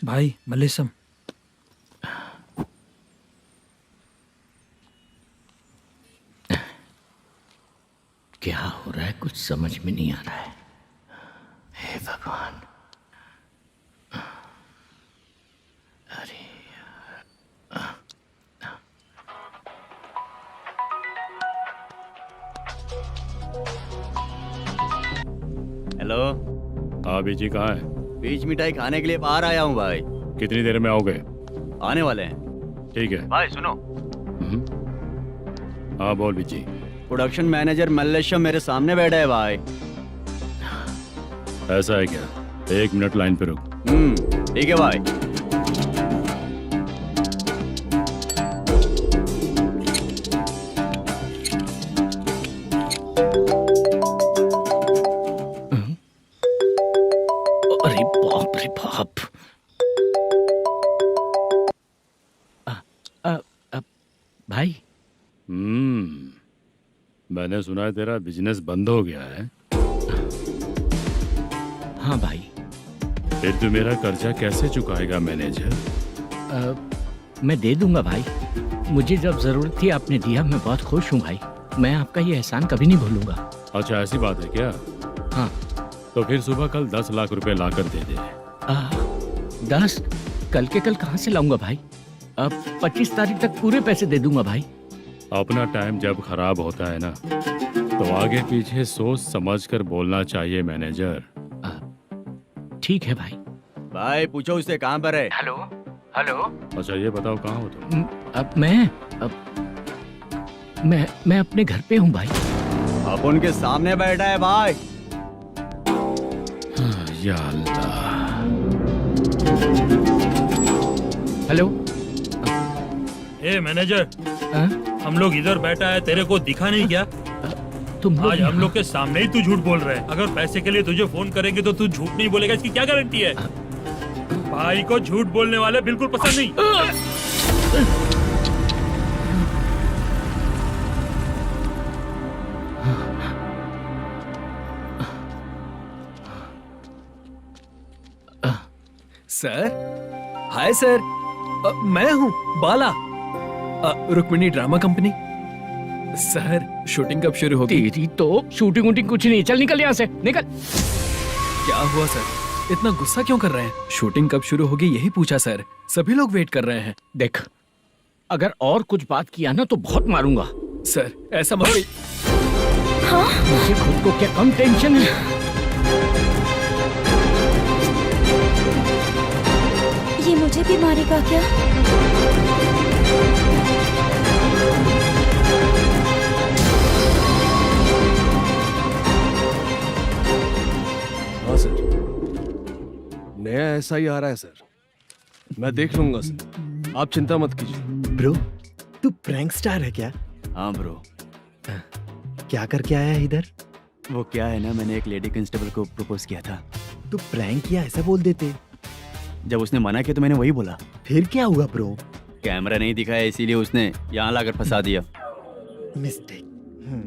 भाई मल्लेशम, क्या हो रहा है कुछ समझ में नहीं आ रहा है। हे भगवान। अरे हेलो। हाँ बीजी कहाँ है? बीच मिठाई खाने के लिए बाहर आया हूँ भाई। कितनी देर में आओगे? आने वाले हैं। ठीक है। भाई सुनो, हाँ बोल बीजी। प्रोडक्शन मैनेजर मल्लेशम मेरे सामने बैठा है भाई। ऐसा है क्या? 1 मिनट लाइन पे रुक। ठीक है भाई। अरे बाप रे बाप। भाई मैंने सुना है तेरा बिजनेस बंद हो गया है। हाँ भाई। फिर तू मेरा कर्जा कैसे चुकाएगा मैनेजर? मैं दे दूंगा भाई। मुझे जब जरूरत थी आपने दिया, मैं बहुत खुश हूँ भाई। मैं आपका ये एहसान कभी नहीं भूलूंगा। अच्छा ऐसी बात है क्या? हाँ। तो फिर सुबह कल 10 लाख रुपए लाकर दे दे। 10? कल के कल कहाँ से लाऊंगा भाई? अब 25 तारीख तक पूरे पैसे दे दूंगा भाई। अपना टाइम जब खराब होता है ना तो आगे पीछे सोच समझ कर बोलना चाहिए मैनेजर। ठीक है भाई। भाई पूछो उससे कहाँ पर है। Hello hello. अच्छा ये बताओ कहाँ हो तुम? अब मैं अपने घर पे हूँ भाई। अब उनके सामने बैठा है भाई। या अल्लाह। हेलो। ए मैनेजर, हम लोग इधर बैठा है, तेरे को दिखा नहीं क्या? तुम आज हम लोग के सामने ही तू झूठ बोल रहा है। अगर पैसे के लिए तुझे फोन करेंगे तो तू झूठ नहीं बोलेगा, इसकी क्या गारंटी है? भाई को झूठ बोलने वाले बिल्कुल पसंद नहीं। सर, हाय सर, मैं हूँ Bala, Rukmini drama company. Sir shooting कब शुरू होगी? तेरी तो शूटिंग वूटिंग कुछ नहीं। चल निकल यहाँ से, निकल। क्या हुआ सर, इतना गुस्सा क्यों कर रहे हैं? शूटिंग कब शुरू होगी यही पूछा सर, सभी लोग वेट कर रहे हैं। देख, अगर और कुछ बात किया ना तो बहुत मारूंगा। सर ऐसा मत। हाँ? मुझे खुद को क्या कम टेंशन है? ये मुझे भी मारेगा क्या? हाँ सर, नया ऐसा ही आ रहा है सर। मैं देख लूंगा सर, आप चिंता मत कीजिए। ब्रो, तू प्रैंक स्टार है क्या? हाँ ब्रो। क्या करके आया है इधर? वो क्या है ना, मैंने एक लेडी कांस्टेबल को प्रपोज किया था। तू प्रैंक किया ऐसा बोल देते। जब उसने मना किया तो मैंने वही बोला। फिर क्या हुआ ब्रो? कैमरा नहीं दिखाया इसीलिए उसने यहाँ लाकर फंसा दिया। मिस्टेक।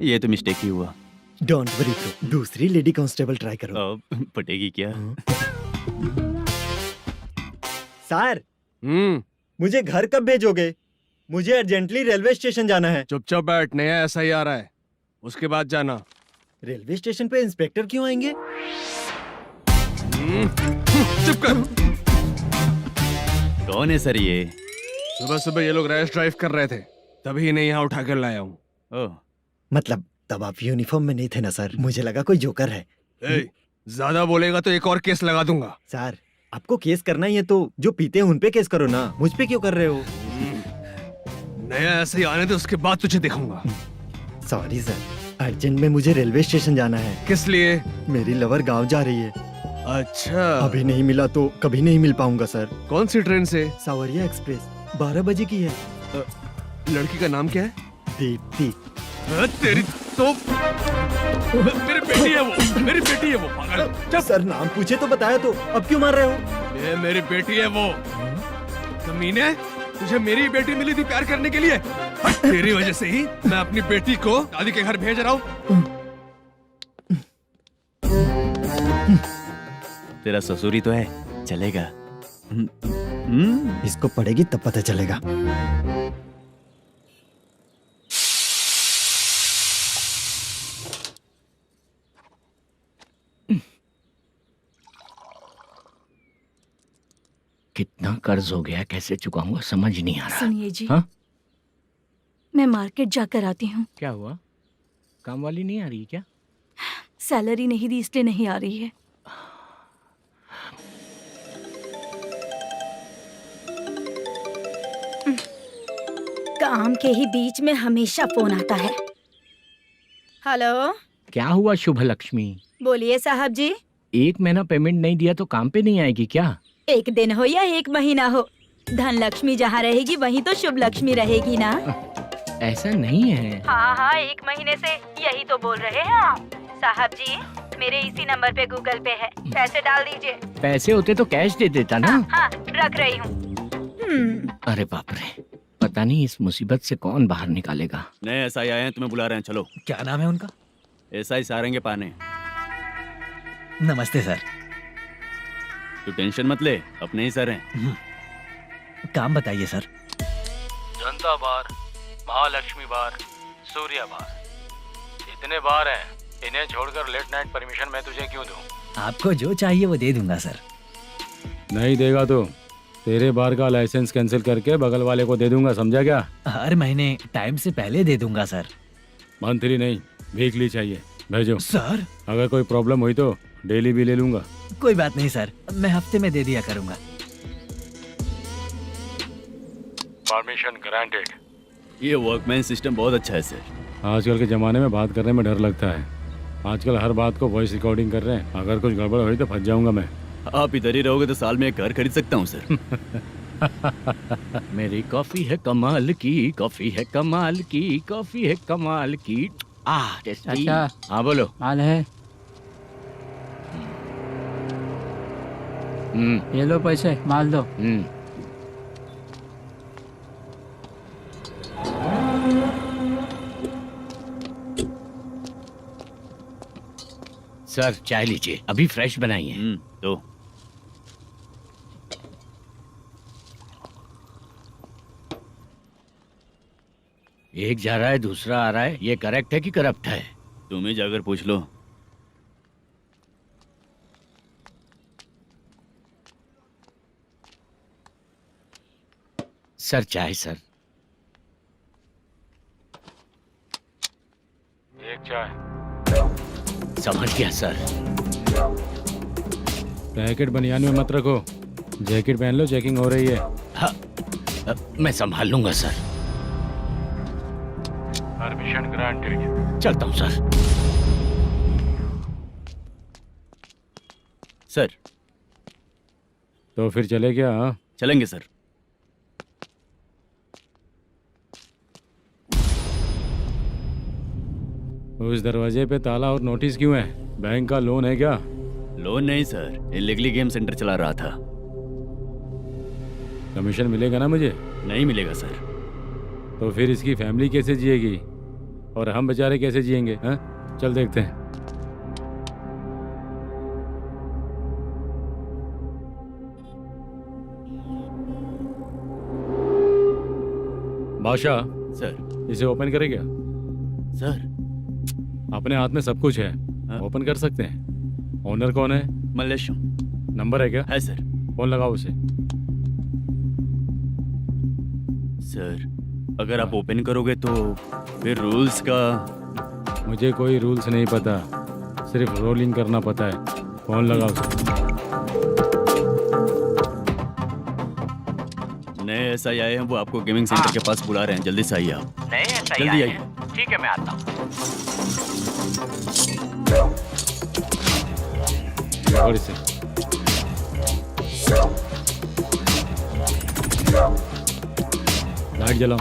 ये तो मिस्टेक ही हुआ। डोंट वरी ब्रो, दूसरी लेडी कांस्टेबल ट्राई करो। पटेगी क्या? सर, मुझे घर कब भेजोगे? मुझे अर्जेंटली रेलवे स्टेशन जाना है। चुपचाप बैठ, नया ऐसा ही आ रहा है, उसके बाद जाना। रेलवे स्टेशन पे इंस्पेक्टर क्यों आएंगे? चुप कर। कौन है सर ये? सुबह सुबह ये लोग रैश ड्राइव कर रहे थे, तभी इन्हें यहाँ उठा कर लाया हूँ। मतलब तब आप यूनिफॉर्म में नहीं थे ना सर, मुझे लगा कोई जोकर है। ज्यादा बोलेगा तो एक और केस लगा दूंगा। सर आपको केस करना ही है तो जो पीते हैं उन पे केस करो ना, मुझ पे क्यों कर रहे हो? नया ऐसे ही आने दे, उसके बाद तुझे दिखाऊंगा। सॉरी सर, अर्जेंट में मुझे रेलवे स्टेशन जाना है। किस लिए? मेरी लवर गांव जा रही है। अच्छा, अभी नहीं मिला तो कभी नहीं मिल पाऊंगा सर। कौन सी ट्रेन से? सावरिया एक्सप्रेस, 12 बजे की है। लड़की का नाम क्या है? दीप्ति। तेरी तो मेरी बेटी है वो, मेरी बेटी है वो, पागल। सर नाम पूछे तो बताया तो अब क्यों मार रहे हो? ये मेरी बेटी है वो। कमीने, तुझे मेरी बेटी मिली थी प्यार करने के लिए। तेरी वजह से ही मैं अपनी बेटी को दादी के घर भेज रहा हूँ। तेरा ससुरी तो है, चलेगा। इसको पड़ेगी तब पता चलेगा। कितना कर्ज हो गया, कैसे चुकाऊंगा समझ नहीं आ रहा। सुनिए जी, हाँ? मैं मार्केट जाकर आती हूँ। क्या हुआ? काम वाली नहीं आ रही क्या? सैलरी नहीं दी इसलिए नहीं आ रही है। काम के ही बीच में हमेशा फोन आता है। हेलो, क्या हुआ शुभ लक्ष्मी? बोलिए साहब जी। 1 महीना पेमेंट नहीं दिया तो काम पे नहीं आएगी क्या? 1 दिन हो या 1 महीना हो, धन लक्ष्मी जहाँ रहेगी वहीं तो शुभ लक्ष्मी रहेगी ना। ऐसा नहीं है। हाँ, 1 महीने से यही तो बोल रहे हैं आप। साहब जी, मेरे इसी नंबर पे गूगल पे है, पैसे डाल दीजिए। पैसे होते तो कैश दे देता ना। हाँ, रख रही हूँ। अरे बाप रे, पता नहीं इस मुसीबत से कौन बाहर निकालेगा। नए एसआई आए हैं, तुम्हें बुला रहे हैं, चलो। क्या नाम है उनका? एसआई सारंगे पाने। नमस्ते सर। तू टेंशन मत ले, अपने ही सर हैं। काम बताइए सर। जनता बार, महालक्ष्मी बार, सूर्या बार, इतने बार हैं। इन्हें छोड़कर लेट नाइट परमिशन मैं तुझे क्यों दूं? आपको जो चाहिए वो दे दूंगा सर। नहीं देगा तो तेरे बार का लाइसेंस कैंसिल करके बगल वाले को दे दूंगा, समझा क्या? हर महीने टाइम से पहले दे दूंगा सर। मंथली नहीं, वीकली चाहिए, भेजो। सर अगर कोई प्रॉब्लम हुई तो डेली भी ले लूंगा। कोई बात नहीं सर, मैं हफ्ते में दे दिया करूंगा। Permission granted. ये वर्कमैन सिस्टम बहुत अच्छा है सर। आजकल के ज़माने में बात करने में डर लगता है। आजकल हर बात को वॉइस रिकॉर्डिंग कर रहे हैं। अगर कुछ गड़बड़ हुई तो फंस जाऊंगा मैं। आप इधर ही रहोगे तो साल में एक घर खरीद सकता हूँ सर। मेरी कॉफी है कमाल की, कॉफी है कमाल की, कॉफी है कमाल की। टेस्टी। अच्छा। हाँ बोलो। माल है। ये लो पैसे, माल दो। सर चाय लीजिए, अभी फ्रेश बनाई है। तो एक जा रहा है दूसरा आ रहा है, ये करेक्ट है कि करप्ट है? तुम ही जाकर पूछ लो। सर चाय सर। एक चाय। समझ गया सर। पैकेट बनियान में मत रखो, जैकेट पहन लो, चेकिंग हो रही है। हाँ, मैं संभाल लूंगा सर। Permission granted. चलता हूँ सर। सर तो फिर चले क्या? हाँ चलेंगे सर। उस दरवाजे पे ताला और नोटिस क्यों है? बैंक का लोन है क्या? लोन नहीं सर, इलीगली गेम सेंटर चला रहा था। कमीशन मिलेगा ना मुझे? नहीं मिलेगा सर। तो फिर इसकी फैमिली कैसे जिएगी और हम बेचारे कैसे जिएंगे? हाँ चल देखते हैं। बादशाह सर। इसे ओपन करे क्या? सर अपने हाथ में सब कुछ है, ओपन कर सकते हैं। ओनर कौन है? मल्लेशम। नंबर है क्या? है सर। फोन लगाओ उसे। सर अगर आप ओपन करोगे तो फिर रूल्स का मुझे कोई रूल्स नहीं पता, सिर्फ रोलिंग करना पता है। फोन लगाओ सर। नए SI आए हैं, वो आपको गेमिंग सेंटर के पास बुला रहे हैं, जल्दी से आइए आप। नए SI जल्दी आए आइए। हैं। ठीक है, मैं आता हूँ। और इसे लाइट जलाओ।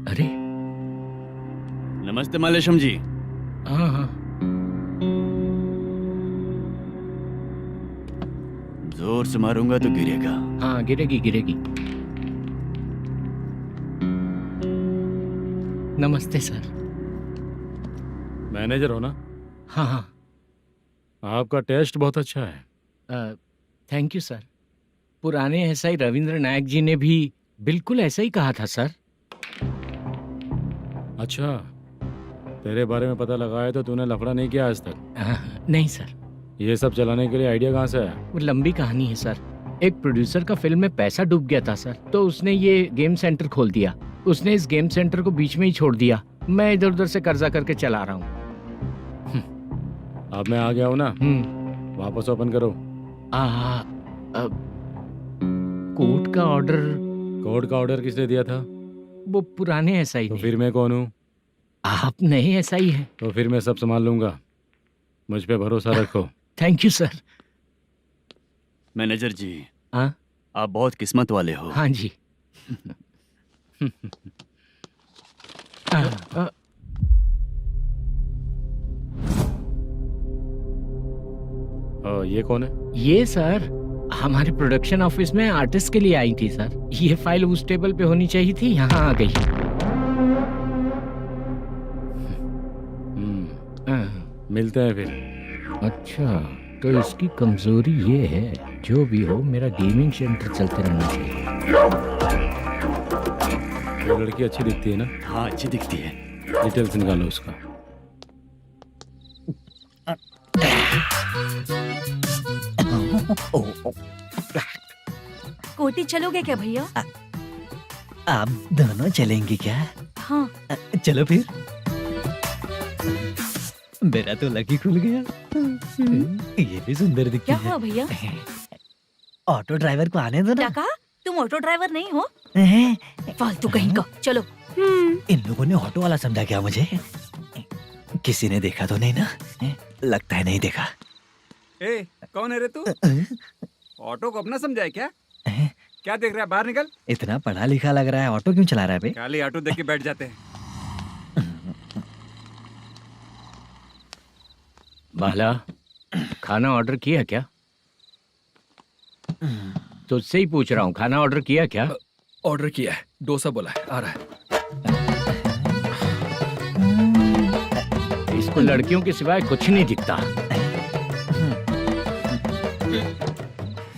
अरे नमस्ते मालेशम जी। हाँ हाँ, जोर से मारूंगा तो गिरेगा। हाँ गिरेगी गिरेगी। नमस्ते सर। मैनेजर हो ना? हाँ हाँ। आपका टेस्ट बहुत अच्छा है। Thank you sir. पुराने SI रविंद्र नायक जी ने भी बिल्कुल ऐसा ही कहा था सर। अच्छा, तेरे बारे में पता लगा है तो तूने लफड़ा नहीं किया आज तक? नहीं सर। ये सब चलाने के लिए आइडिया कहाँ से आया? वो लंबी कहानी है सर। एक प्रोड्यूसर का फिल्म में पैसा डूब गया था सर, तो उसने ये गेम सेंटर खोल दिया। उसने इस गेम सेंटर को बीच में ही छोड़ दिया। मैं इधर उधर से कर्जा करके चला रहा हूँ। अब मैं आ गया हूँ ना, वापस ओपन करो। कोर्ट का ऑर्डर। कोर्ट का ऑर्डर किसने दिया था? वो पुराने SI तो ने। फिर मैं कौन हूँ? आप नए SI हैं। तो फिर मैं सब संभाल लूंगा, मुझ पे भरोसा रखो। Thank you sir. मैनेजर जी, हाँ आप बहुत किस्मत वाले हो। हाँ जी। ये कौन है? ये सर हमारे प्रोडक्शन ऑफिस में आर्टिस्ट के लिए आई थी सर। ये फाइल उस टेबल पे होनी चाहिए थी, यहाँ आ गई। मिलते हैं फिर। अच्छा, तो इसकी कमजोरी ये है, जो भी हो मेरा गेमिंग सेंटर चलते रहना चाहिए। वो लड़की अच्छी दिखती है ना? हाँ अच्छी दिखती है। डिटेल्स निकालो उसका। कोटी चलोगे क्या भैया? आप दोनों चलेंगे क्या? हाँ। चलो फिर। मेरा तो लकी खुल गया। ये भी सुंदर दिखती क्या है। हुआ भैया? ऑटो ड्राइवर को आने दो क्या ना। कहा? तुम ऑटो ड्राइवर नहीं हो? फालतू कहीं का। चलो। इन लोगों ने ऑटो वाला समझा क्या मुझे? किसी ने देखा तो नहीं ना? लगता है नहीं देखा। ए, कौन है रे तू? ऑटो को अपना समझा है क्या? क्या देख रहा है? बाहर निकल। इतना पढ़ा लिखा लग रहा है, ऑटो क्यों चला रहा है बे? खाली ऑटो देख के बैठ जाते हैं। बाला, खाना ऑर्डर किया क्या? तुझसे ही पूछ रहा हूँ, खाना ऑर्डर किया क्या? ऑर्डर किया है, डोसा बोला है, आ रहा है। इसको लड़कियों के सिवाय कुछ नहीं दिखता।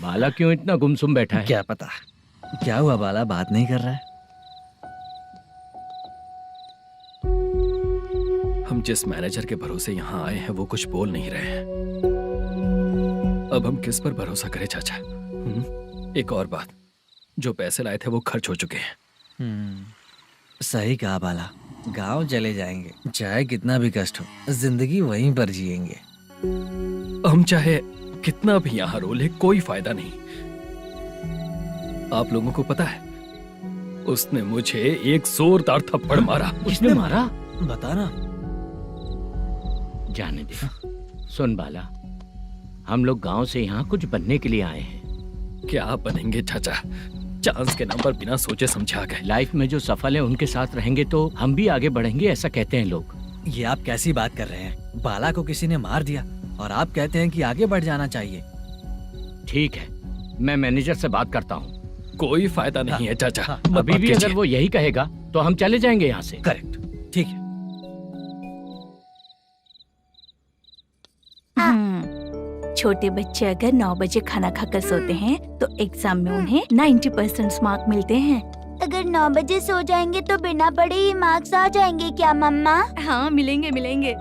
बाला क्यों इतना गुमसुम बैठा है? क्या पता क्या हुआ, बाला बात नहीं कर रहा है। हम जिस मैनेजर के भरोसे यहाँ आए हैं वो कुछ बोल नहीं रहे हैं। अब हम किस पर भरोसा करें चाचा? एक और बात, जो पैसे लाए थे वो खर्च हो चुके हैं। सही कहा बाला, गांव चले जाएंगे, चाहे कितना भी कष्ट हो, जिंदगी वहीं पर जिएंगे। हम चाहे कितना भी यहाँ रो ले, कोई फायदा नहीं। आप लोगों को पता है, उसने मुझे एक जोरदार थप्पड़ मारा। उसने मारा? बता ना। जाने दे। सुन बाला, हम लोग गांव से यहाँ कुछ बनने के लिए आए हैं। क्या बनेंगे चाचा? चांस के नाम पर बिना सोचे समझे आ गए। लाइफ में जो सफल है उनके साथ रहेंगे तो हम भी आगे बढ़ेंगे, ऐसा कहते हैं लोग। ये आप कैसी बात कर रहे हैं? बाला को किसी ने मार दिया और आप कहते हैं कि आगे बढ़ जाना चाहिए। ठीक है, मैं मैनेजर से बात करता हूँ। कोई फायदा नहीं है चाचा। अभी भी अगर वो यही कहेगा तो हम चले जाएंगे यहाँ से। करेक्ट, ठीक है। छोटे बच्चे अगर 9 बजे खाना खाकर सोते हैं तो एग्जाम में उन्हें 90% मार्क मिलते हैं। अगर 9 बजे सो जाएंगे तो बिना पढ़े ही मार्क्स आ जाएंगे क्या मम्मा? हाँ, मिलेंगे मिलेंगे।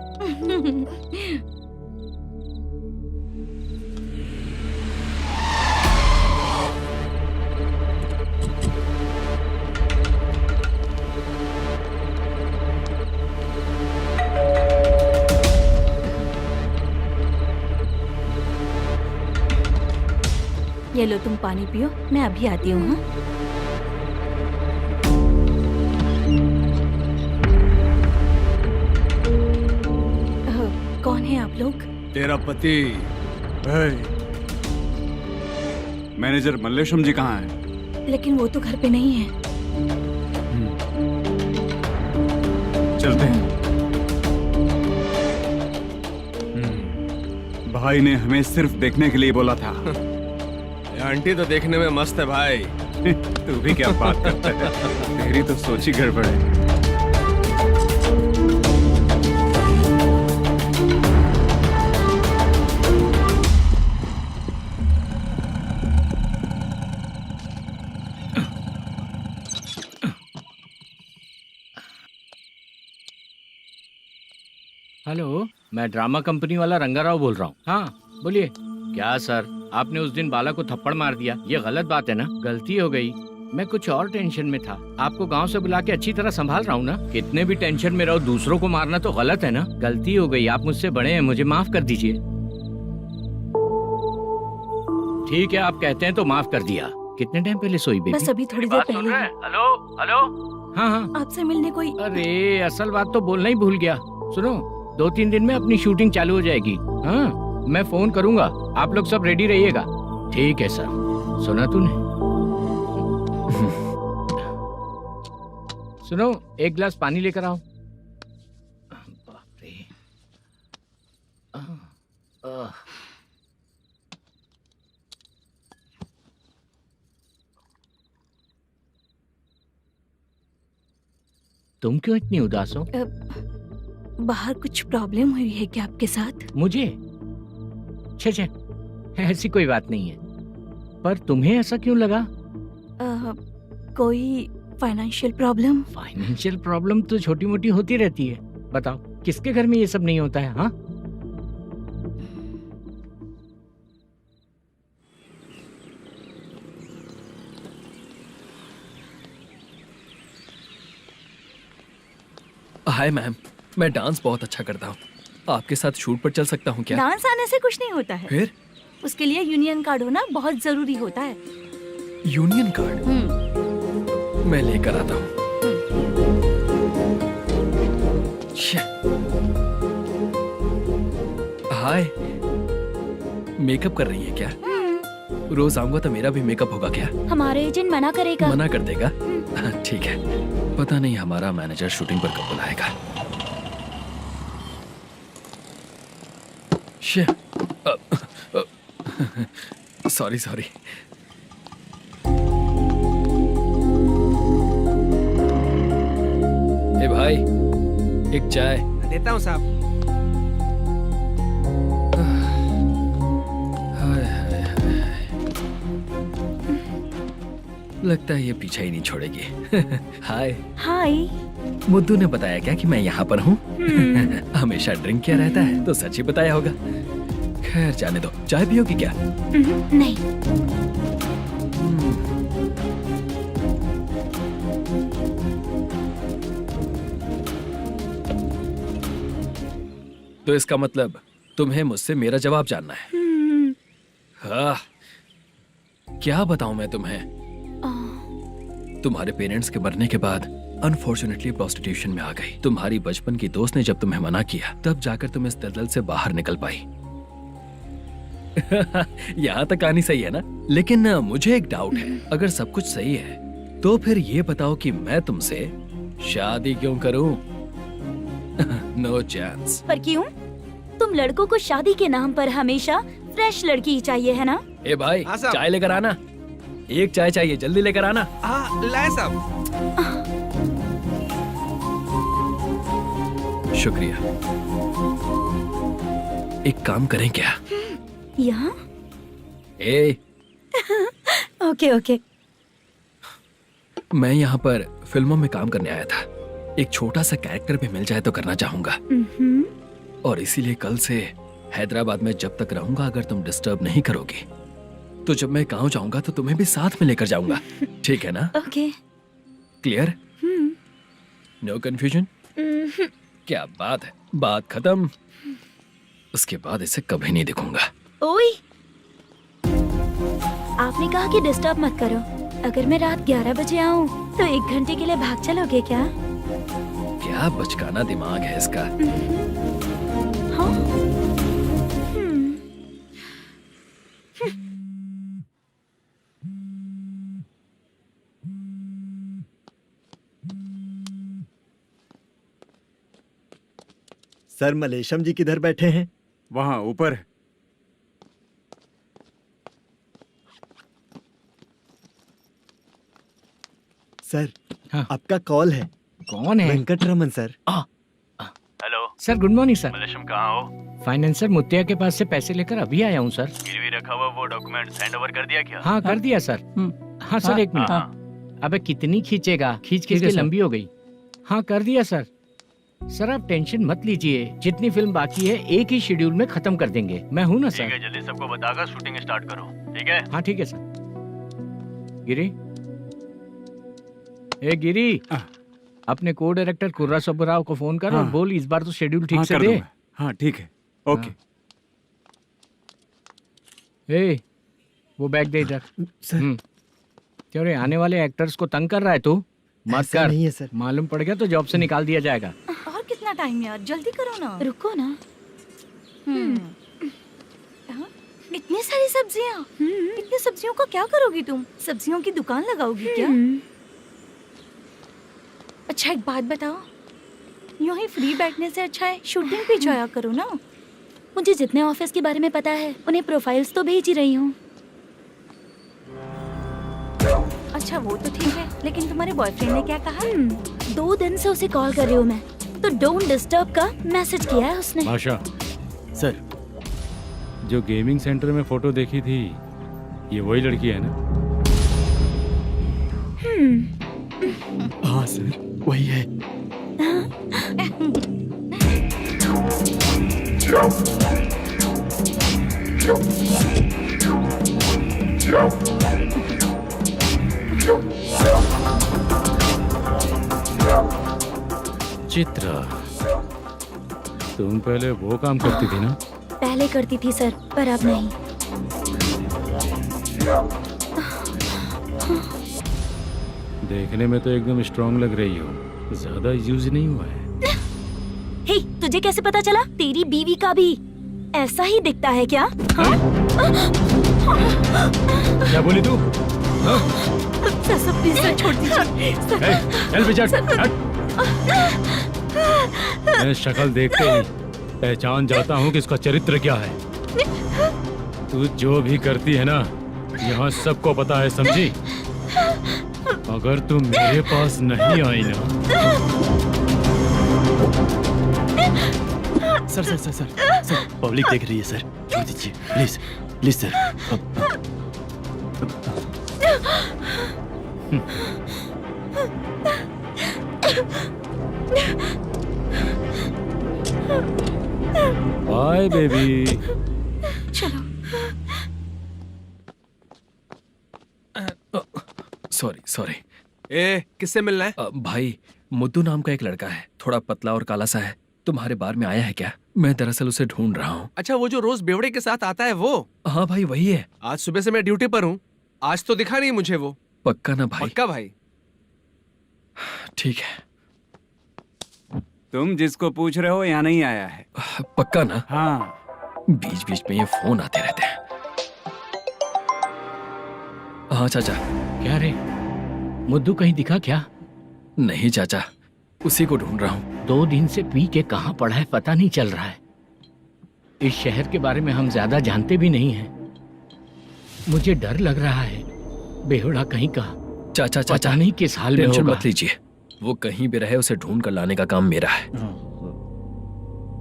ये लो, तुम पानी पियो, मैं अभी आती हूँ। हाँ? कौन है आप लोग? तेरा पति। मैनेजर मल्लेशम जी कहाँ हैं? लेकिन वो तो घर पे नहीं है। चलते हैं। भाई ने हमें सिर्फ देखने के लिए बोला था। आंटी तो देखने में मस्त है भाई। तू भी क्या बात करता है? तेरी तो सोच ही गड़बड़ है। हेलो, मैं ड्रामा कंपनी वाला रंगाराव बोल रहा हूँ। हाँ बोलिए। क्या सर, आपने उस दिन बाला को थप्पड़ मार दिया, ये गलत बात है ना? गलती हो गई, मैं कुछ और टेंशन में था। आपको गांव से बुला के अच्छी तरह संभाल रहा हूँ ना। कितने भी टेंशन में रहो, दूसरों को मारना तो गलत है ना। गलती हो गई, आप मुझसे बड़े हैं, मुझे माफ कर दीजिए। ठीक है, आप कहते हैं तो माफ कर दिया। कितने टाइम पहले सोई बेबी? बस अभी थोड़ी देर पहले। Hello hello. हाँ हाँ, आपसे मिलने कोई। अरे असल बात तो बोलना ही भूल गया। सुनो, 2-3 दिन में अपनी शूटिंग चालू हो जाएगी। हाँ, मैं फोन करूंगा, आप लोग सब रेडी रहिएगा। ठीक है सर। सुना तूने? सुनो, एक गिलास पानी लेकर आओ। बाप रे। तुम क्यों इतनी उदास हो? बाहर कुछ प्रॉब्लम हुई है क्या आपके साथ? मुझे? छे, ऐसी कोई बात नहीं है। पर तुम्हें ऐसा क्यों लगा? कोई फाइनेंशियल प्रॉब्लम? फाइनेंशियल प्रॉब्लम तो छोटी मोटी होती रहती है। बताओ, किसके घर में ये सब नहीं होता है? हाँ, हाय मैम, मैं डांस बहुत अच्छा करता हूँ। आपके साथ शूट पर चल सकता हूँ क्या? डांस आने से कुछ नहीं होता है। फिर? उसके लिए यूनियन कार्ड होना बहुत जरूरी होता है। Union card? मैं लेकर आता हूँ। हाय, मेकअप कर रही है क्या? रोज आऊंगा तो मेरा भी मेकअप होगा क्या? हमारे एजेंट मना करेगा। मना कर देगा? ठीक है, पता नहीं हमारा मैनेजर शूटिंग पर कब बुलाएगा। सॉरी। ए भाई, एक चाय। देता हूँ साहब। लगता है ये पीछा ही नहीं छोड़ेगी। हाय। हाय। मुद्दू ने बताया क्या कि मैं यहाँ पर हूँ? हमेशा ड्रिंक किया रहता है तो सच ही बताया होगा। खैर जाने दो, चाय पियोगी क्या? नहीं। तो इसका मतलब तुम्हें मुझसे मेरा जवाब जानना है? हाँ, क्या बताऊं मैं तुम्हें? तुम्हारे पेरेंट्स के मरने के बाद अनफॉर्चुनेटली प्रोस्टिट्यूशन में आ गई। तुम्हारी बचपन की दोस्त ने जब तुम्हें मना किया, तब जाकर तुम इस दलदल से बाहर निकल पाई। यहाँ तक कहानी सही है ना, लेकिन मुझे एक डाउट है। अगर सब कुछ सही है तो फिर ये बताओ कि मैं तुमसे शादी क्यों करूं? No chance. पर क्यों? तुम लड़कों को शादी के नाम पर हमेशा फ्रेश लड़की ही चाहिए है ना? ए भाई, हाँ साहब। चाय लेकर आना। एक चाय चाहिए, जल्दी लेकर आना। हाँ लाए साहब। शुक्रिया। एक काम करें क्या? यहाँ? ए, ओके ओके। मैं यहाँ पर फिल्मों में काम करने आया था। एक छोटा सा कैरेक्टर भी मिल जाए तो करना चाहूंगा, और इसीलिए कल से हैदराबाद में जब तक रहूंगा, अगर तुम डिस्टर्ब नहीं करोगी तो जब मैं गांव जाऊंगा तो तुम्हें भी साथ में लेकर जाऊंगा। ठीक है ना? ओके। क्लियर? No confusion? क्या बात है, बात खत्म। उसके बाद इसे कभी नहीं दिखूंगा। ओए, आपने कहा कि डिस्टर्ब मत करो। अगर मैं रात 11 बजे आऊँ तो 1 घंटे के लिए भाग चलोगे क्या? क्या बचकाना दिमाग है इसका। हाँ? सर, मलेशम जी किधर बैठे हैं? वहाँ ऊपर। सर, हाँ। आपका कॉल है। कौन है? Venkataraman sir. Hello sir, good morning sir. Malesham कहाँ हो? फाइनेंसर मुत्तिया के पास से पैसे लेकर अभी आया हूँ सर। गिरवी रखा हुआ वो डॉक्यूमेंट हैंड ओवर कर दिया क्या? हाँ, कर दिया सर। हाँ सर, 1 मिनट। अबे कितनी खींचेगा, खींच खींच के लंबी हो गई। हाँ, कर दिया सर। सर आप टेंशन मत लीजिए, जितनी फिल्म बाकी है एक ही शेड्यूल में खत्म कर देंगे। मैं हूँ ना सर। ठीक है, जल्दी सबको बताकर शूटिंग स्टार्ट करो। ठीक है? हाँ ठीक है सर। गिरी, ए गिरी, अपने को डायरेक्टर कुर्रा सुब्बराव को फोन कर और बोल इस बार तो शेड्यूल ठीक से दे। हाँ ठीक है, ओके। ए, वो बैग दे इधर। क्यों रे, आने वाले एक्टर्स को तंग कर रहा है तू? मत ऐसा कर। नहीं है सर। मालूम पड़ गया तो जॉब से निकाल दिया जाएगा। और कितना टाइम यार, जल्दी करो ना। रुको ना। हाँ? इतनी सारी सब्जियाँ, इतनी सब्जियों का क्या करोगी तुम? सब्जियों की दुकान लगाओगी क्या? अच्छा एक बात बताओ, यूं ही फ्री बैठने से अच्छा है शूटिंग पे जाया करो ना। मुझे जितने ऑफिस के बारे में पता है उन्हें प्रोफाइल्स तो भेज ही रही हूँ। अच्छा वो तो ठीक है, लेकिन तुम्हारे बॉयफ्रेंड ने क्या कहा? 2 दिन से उसे कॉल कर रही हूँ मैं, तो डोंट डिस्टर्ब का मैसेज किया है उसने। भाषा सर, जो गेमिंग सेंटर में फोटो देखी थी, ये वही लड़की है ना? हाँ सर, वही है। चित्रा, तुम पहले वो काम करती थी ना? पहले करती थी सर, पर अब नहीं। देखने में तो एकदम स्ट्रांग लग रही हो, ज्यादा यूज नहीं हुआ है। हे, तुझे कैसे पता चला? तेरी बीवी का भी ऐसा ही दिखता है क्या? हाँ? क्या बोली तू? सर प्लीज सर, छोड़ दीजिए। चल बेटा, मैं शक्ल देखते ही पहचान जाता हूँ कि इसका चरित्र क्या है। तू जो भी करती है ना, यहाँ सबको पता है, समझी? अगर तू मेरे पास नहीं आई ना। सर, पब्लिक देख रही है सर, छोड़ दीजिए please, please sir. Bye baby. चलो। Sorry sorry. ए, किससे मिलना है? भाई, मुद्दू नाम का एक लड़का है, थोड़ा पतला और काला सा है। तुम्हारे बार में आया है क्या? मैं दरअसल उसे ढूंढ रहा हूँ। अच्छा, वो जो रोज बेवड़े के साथ आता है वो? हाँ भाई, वही है। आज सुबह से मैं ड्यूटी पर हूँ, आज तो दिखा नहीं मुझे वो। पक्का ना भाई? पक्का भाई। ठीक है। तुम जिसको पूछ रहे हो यहाँ नहीं आया है। पक्का ना? हाँ। बीच बीच में ये फोन आते रहते हैं। हाँ चाचा। क्या रे, मुद्दू कहीं दिखा क्या? नहीं चाचा, उसी को ढूंढ रहा हूँ। 2 दिन से पी के कहाँ पड़ा है पता नहीं चल रहा है। इस शहर के बारे में हम ज्यादा जानते भी नहीं हैं। मुझे डर लग रहा है, बेहुड़ा कहीं का। चाचा पता नहीं किस हाल में टेंशन होगा। मत लीजिए, वो कहीं भी रहे उसे ढूंढ कर लाने का काम मेरा है।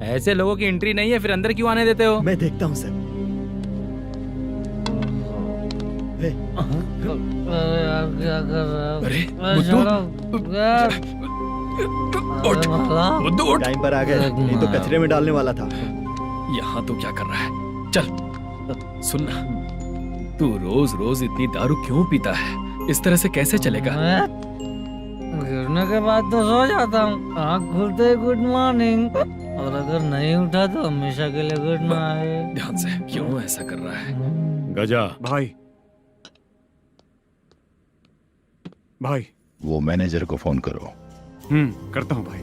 ऐसे लोगों की एंट्री नहीं है, फिर अंदर क्यों आने देते हो? मैं देखता हूँ सर। अरे मुद्दू टाइम पर आ गए, नहीं तो कचरे में डालने वाला था। यहाँ तो क्या कर रहा है? चल सुनना, तू रोज रोज इतनी दारू क्यों पीता है? इस तरह से कैसे चलेगा? गिरने के बाद तो सो जाता हूँ, आँख खुलते ही गुड मॉर्निंग, और अगर नहीं उठा तो हमेशा के लिए गुड नाइट। ध्यान से, क्यों ऐसा कर रहा है? गजा भाई, भाई वो मैनेजर को फोन करो। करता हूँ भाई।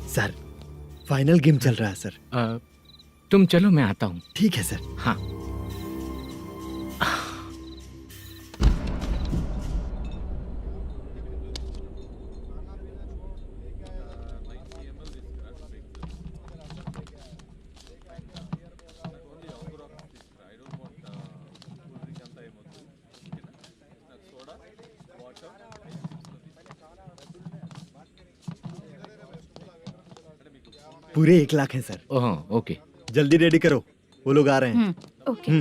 सर फाइनल गेम चल रहा है सर। तुम चलो, मैं आता हूँ। ठीक है सर। हाँ। पूरे 1 लाख हैं सर। ओह ओके, जल्दी रेडी करो, वो लोग आ रहे हैं। ओके।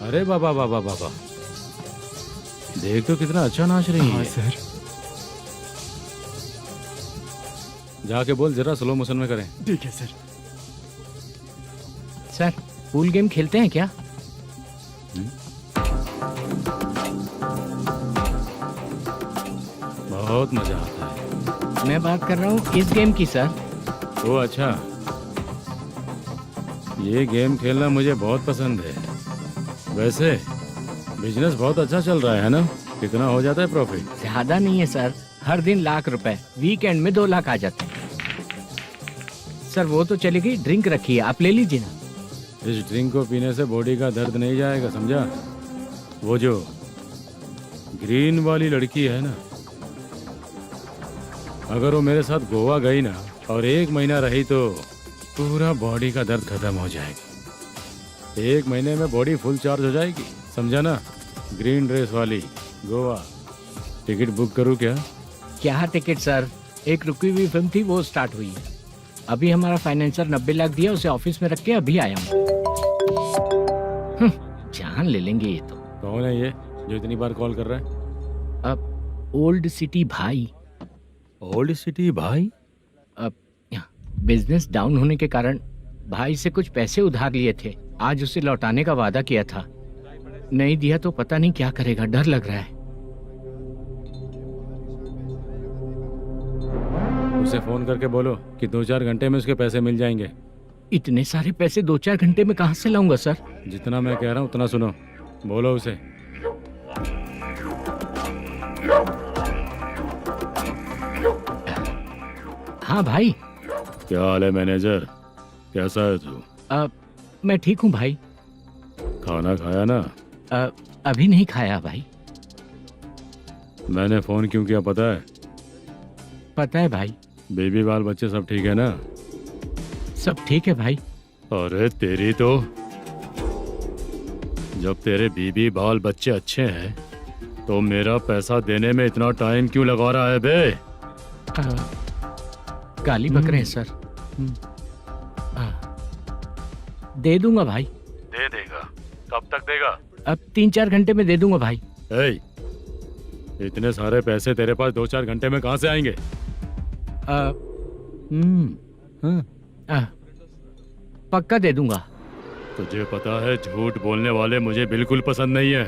अरे बाबा बाबा बाबा, देख तो कितना अच्छा नाच रही है। सर जाके बोल जरा स्लो मोशन में करें। ठीक है सर। सर पूल गेम खेलते हैं क्या? बहुत मजा आता है। मैं बात कर रहा हूँ इस गेम की सर। ओ अच्छा, ये गेम खेलना मुझे बहुत पसंद है। वैसे बिजनेस बहुत अच्छा चल रहा है ना? कितना हो जाता है प्रॉफिट? ज्यादा नहीं है सर, हर दिन लाख रुपए, वीकेंड में 2 लाख आ जाते हैं। सर वो तो चलेगी, ड्रिंक रखी है, आप ले लीजिए ना। इस ड्रिंक को पीने से बॉडी का दर्द नहीं जाएगा, समझा? वो जो ग्रीन वाली लड़की है ना, अगर वो मेरे साथ गोवा गई ना और 1 महीना रही तो पूरा बॉडी का दर्द खत्म हो जाएगा। 1 महीने में बॉडी फुल चार्ज हो जाएगी, समझा ना? ग्रीन ड्रेस वाली गोवा। टिकट बुक करूँ क्या? क्या टिकट सर, एक रुकी हुई फिल्म थी, वो स्टार्ट हुई है। अभी हमारा फाइनेंसर 90 लाख दिया, उसे ऑफिस में रख के अभी आया हूँ। जान ले लेंगे ये तो। कौन है ये जो इतनी बार कॉल कर रहा है? अब ओल्ड सिटी भाई। ओल्ड सिटी भाई? अब बिजनेस डाउन होने के कारण भाई से कुछ पैसे उधार लिए थे, आज उसे लौटाने का वादा किया था। नहीं दिया तो पता नहीं क्या करेगा, डर लग रहा है। उसे फोन करके बोलो कि 2-4 घंटे में उसके पैसे मिल जाएंगे। इतने सारे पैसे 2-4 घंटे में कहाँ से लाऊंगा सर? जितना मैं कह रहा हूँ उतना सुनो, बोलो उसे। हाँ भाई। क्या हाल है मैनेजर, कैसा है तू? मैं ठीक हूँ भाई। खाना खाया ना? अभी नहीं खाया भाई। मैंने फोन क्यों किया पता है? पता है भाई। बेबी बाल बच्चे सब ठीक है ना? सब ठीक है भाई। अरे तेरी तो, जब तेरे बीबी बाल बच्चे अच्छे हैं तो मेरा पैसा देने में इतना टाइम क्यों लगा रहा है बे? गाली बक रहे हैं सर। दे दूंगा भाई। दे देगा? कब तक देगा? अब 3-4 घंटे में दे दूंगा भाई। इतने सारे पैसे तेरे पास 2-4 घंटे में कहाँ से आएंगे? पक्का दे दूंगा। तुझे पता है झूठ बोलने वाले मुझे बिल्कुल पसंद नहीं है।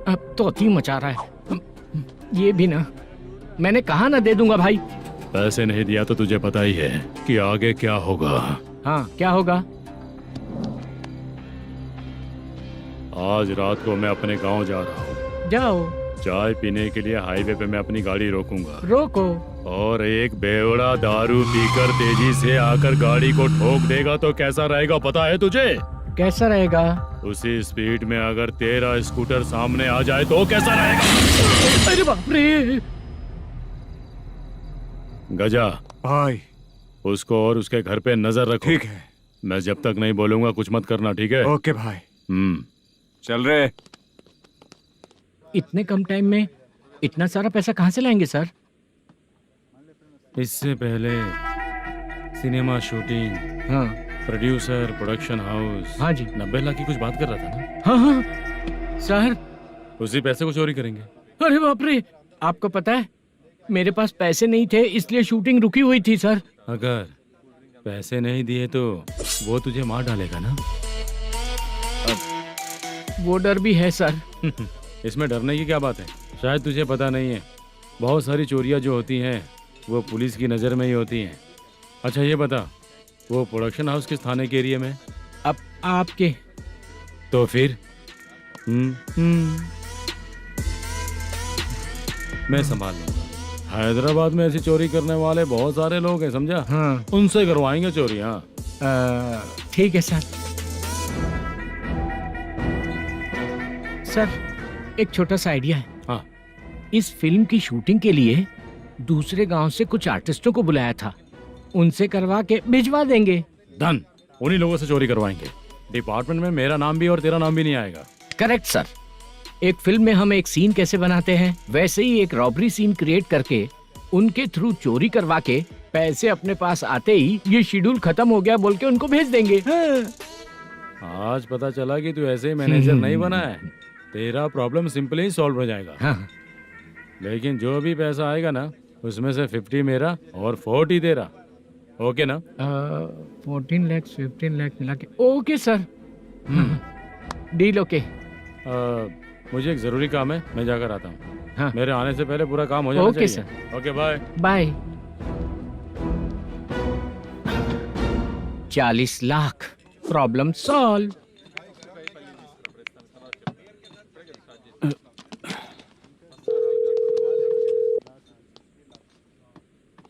अब तोती मचा रहा है ये भी ना। मैंने कहा ना दे दूंगा भाई। पैसे नहीं दिया तो तुझे पता ही है कि आगे क्या होगा। हाँ क्या होगा? आज रात को मैं अपने गांव जा रहा हूँ। जाओ। चाय पीने के लिए हाईवे पे मैं अपनी गाड़ी रोकूंगा। रोको। और एक बेवड़ा दारू पीकर तेजी से आकर गाड़ी को ठोक देगा तो कैसा रहेगा पता है तुझे? कैसा रहेगा? उसी स्पीड में अगर तेरा स्कूटर सामने आ जाए तो कैसा रहेगा? अरे बाप रे। गजा भाई, उसको और उसके घर पे नजर रखो। ठीक है। मैं जब तक नहीं बोलूंगा कुछ मत करना, ठीक है? ओके भाई। चल रहे। इतने कम टाइम में इतना सारा पैसा कहाँ से लाएंगे सर? इससे पहले सिनेमा शूटिंग, हाँ, प्रोड्यूसर, प्रोडक्शन हाउस, हाँ जी, 90 लाख की कुछ बात कर रहा था ना? हाँ हाँ सर। उसी पैसे को चोरी करेंगे। अरे बाप रे, आपको पता है मेरे पास पैसे नहीं थे इसलिए शूटिंग रुकी हुई थी सर। अगर पैसे नहीं दिए तो वो तुझे मार डालेगा ना? वो डर भी है सर। इसमें डरने की क्या बात है? शायद तुझे पता नहीं है, बहुत सारी चोरियां जो होती हैं वो पुलिस की नज़र में ही होती हैं। अच्छा ये बता, वो प्रोडक्शन हाउस किस थाने के एरिया में? अब आपके। तो फिर मैं संभाल लूंगा। हैदराबाद में ऐसी चोरी करने वाले बहुत सारे लोग हैं, समझा? हाँ। उनसे करवाएंगे चोरी। हाँ ठीक है सर। सर एक छोटा सा आइडिया है। हाँ। इस फिल्म की शूटिंग के लिए दूसरे गांव से कुछ आर्टिस्टों को बुलाया था, उनसे करवा के भिजवा देंगे। डन, उन्हीं लोगों से चोरी करवाएंगे। डिपार्टमेंट में मेरा नाम भी और तेरा नाम भी नहीं आएगा। Correct sir. एक फिल्म में हम एक सीन कैसे बनाते हैं वैसे ही एक रॉबरी सीन क्रिएट करके उनके थ्रू चोरी करवा के पैसे अपने पास आते ही ये शेड्यूल खत्म हो गया बोल के उनको भेज देंगे। आज पता चला कि तू ऐसे ही मैनेजर नहीं बना है। तेरा प्रॉब्लम सिंपली ही सॉल्व हो जाएगा। हाँ। लेकिन जो भी पैसा आएगा ना उसमें से 50 मेरा और 40 तेरा। ओके ना? 14 लाख 15 लाख मिला के। Okay sir. Deal okay. मुझे एक जरूरी काम है, मैं जाकर आता हूँ। हाँ। मेरे आने से पहले पूरा काम हो जाना ओके चाहिए। Sir. Okay bye. Bye. 40 lakh, problem solve.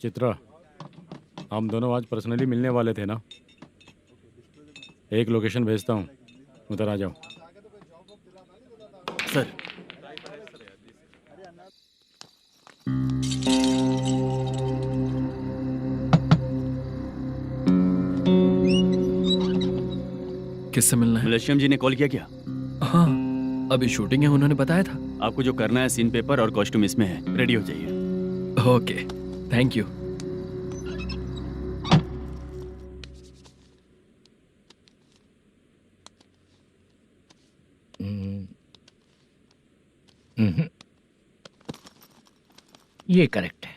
Chitra, हम दोनों आज पर्सनली मिलने वाले थे ना? एक लोकेशन भेजता हूँ, उधर आ जाओ। सर किससे मिलना है? मलेशियम जी ने कॉल किया क्या? हाँ, अभी शूटिंग है, उन्होंने बताया था। आपको जो करना है सीन पेपर और कॉस्ट्यूम इसमें है, रेडी हो जाइए। Okay, thank you. ये करेक्ट है।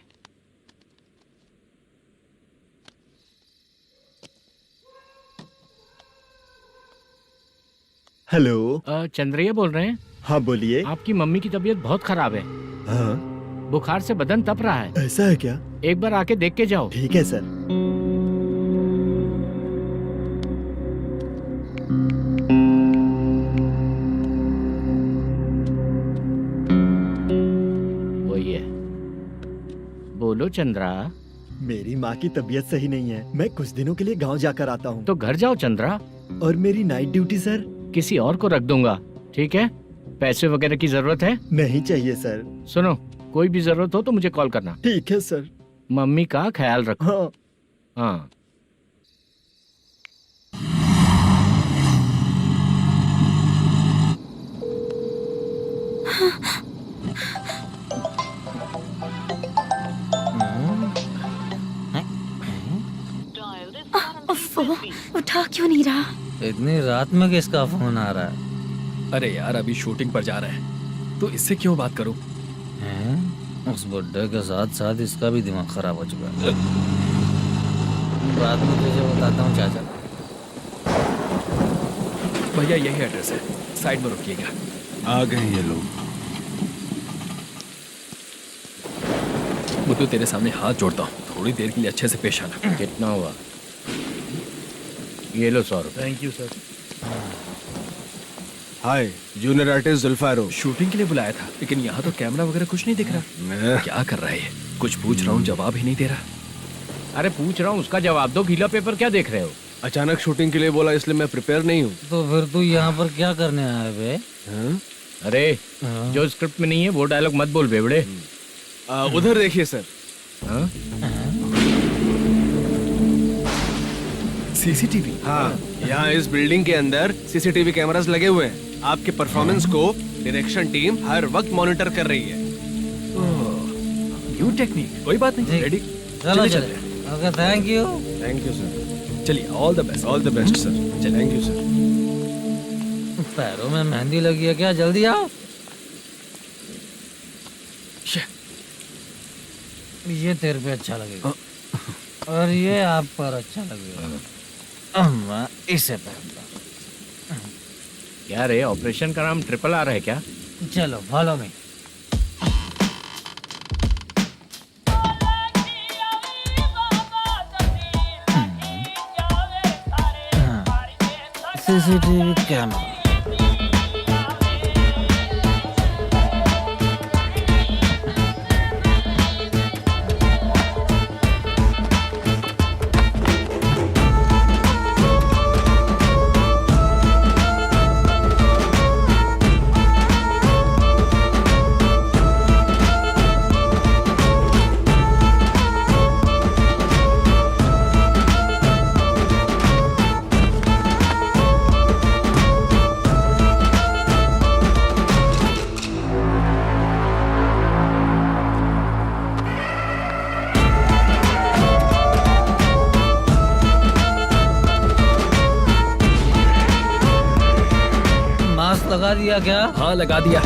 हेलो। चंद्रैया बोल रहे हैं? हाँ बोलिए। आपकी मम्मी की तबीयत बहुत खराब है। हाँ। बुखार से बदन तप रहा है। ऐसा है क्या? एक बार आके देख के जाओ। ठीक है सर। वही है। बोलो चंद्रा। मेरी माँ की तबीयत सही नहीं है, मैं कुछ दिनों के लिए गांव जाकर आता हूँ। तो घर जाओ चंद्रा। और मेरी नाइट ड्यूटी सर? किसी और को रख दूंगा, ठीक है? पैसे वगैरह की जरूरत है? नहीं चाहिए सर। सुनो, कोई भी जरूरत हो तो मुझे कॉल करना। ठीक है सर। मम्मी का ख्याल रखो। हाँ। हाँ। उठा क्यों नहीं रहा? इतनी रात में किसका फोन आ रहा है? अरे यार, अभी शूटिंग पर जा रहे हैं तो इससे क्यों बात करूं? उस बुड्ढे के साथ साथ इसका भी दिमाग खराब हो चुका है। रात में तुझे बताता हूँ चाचा। भैया यही एड्रेस है, साइड में रुकिएगा। आ गए ये लोग। बुद्धू, तेरे सामने हाथ जोड़ता हूँ, थोड़ी देर के लिए अच्छे से पेश आना। कितना हुआ? ये लो 100 रुपए। Thank you sir. Hi, junior artist Zulfar हो। शूटिंग के लिए बुलाया था, लेकिन यहाँ तो कैमरा वगैरह कुछ नहीं दिख रहा। क्या कर रहा है ये? कुछ पूछ रहा हूँ, जवाब ही नहीं दे रहा। अरे पूछ रहा हूँ, उसका जवाब दो। गीला पेपर क्या देख रहे हो? अचानक शूटिंग के लिए बोला, इसलिए मैं प्रिपेयर नहीं हूँ। तो फिर तू यहाँ पर क्या करने आया बे? अरे जो स्क्रिप्ट में नहीं है वो डायलॉग मत बोल बेवड़े। उधर देखिए सर। सीसीटीवी? हाँ, यहाँ इस बिल्डिंग के अंदर सीसीटीवी कैमरास लगे हुए हैं। आपके परफॉर्मेंस को डायरेक्शन टीम हर वक्त मॉनिटर कर रही है। न्यू टेक्निक, कोई बात नहीं। रेडी? चलो चले। Okay, thank you sir. चलिए, all the best. All the best sir. Thank you sir. पैरों में मेहंदी लगी है क्या? जल्दी आओ। ये तेरे पे अच्छा लगेगा और ये आप पर अच्छा लगेगा। मैं इसे पहनता। क्या रे, ऑपरेशन का नाम ट्रिपल आर है क्या? चलो फॉलो मी। CCTV camera. लगा दिया क्या? हाँ, लगा दिया।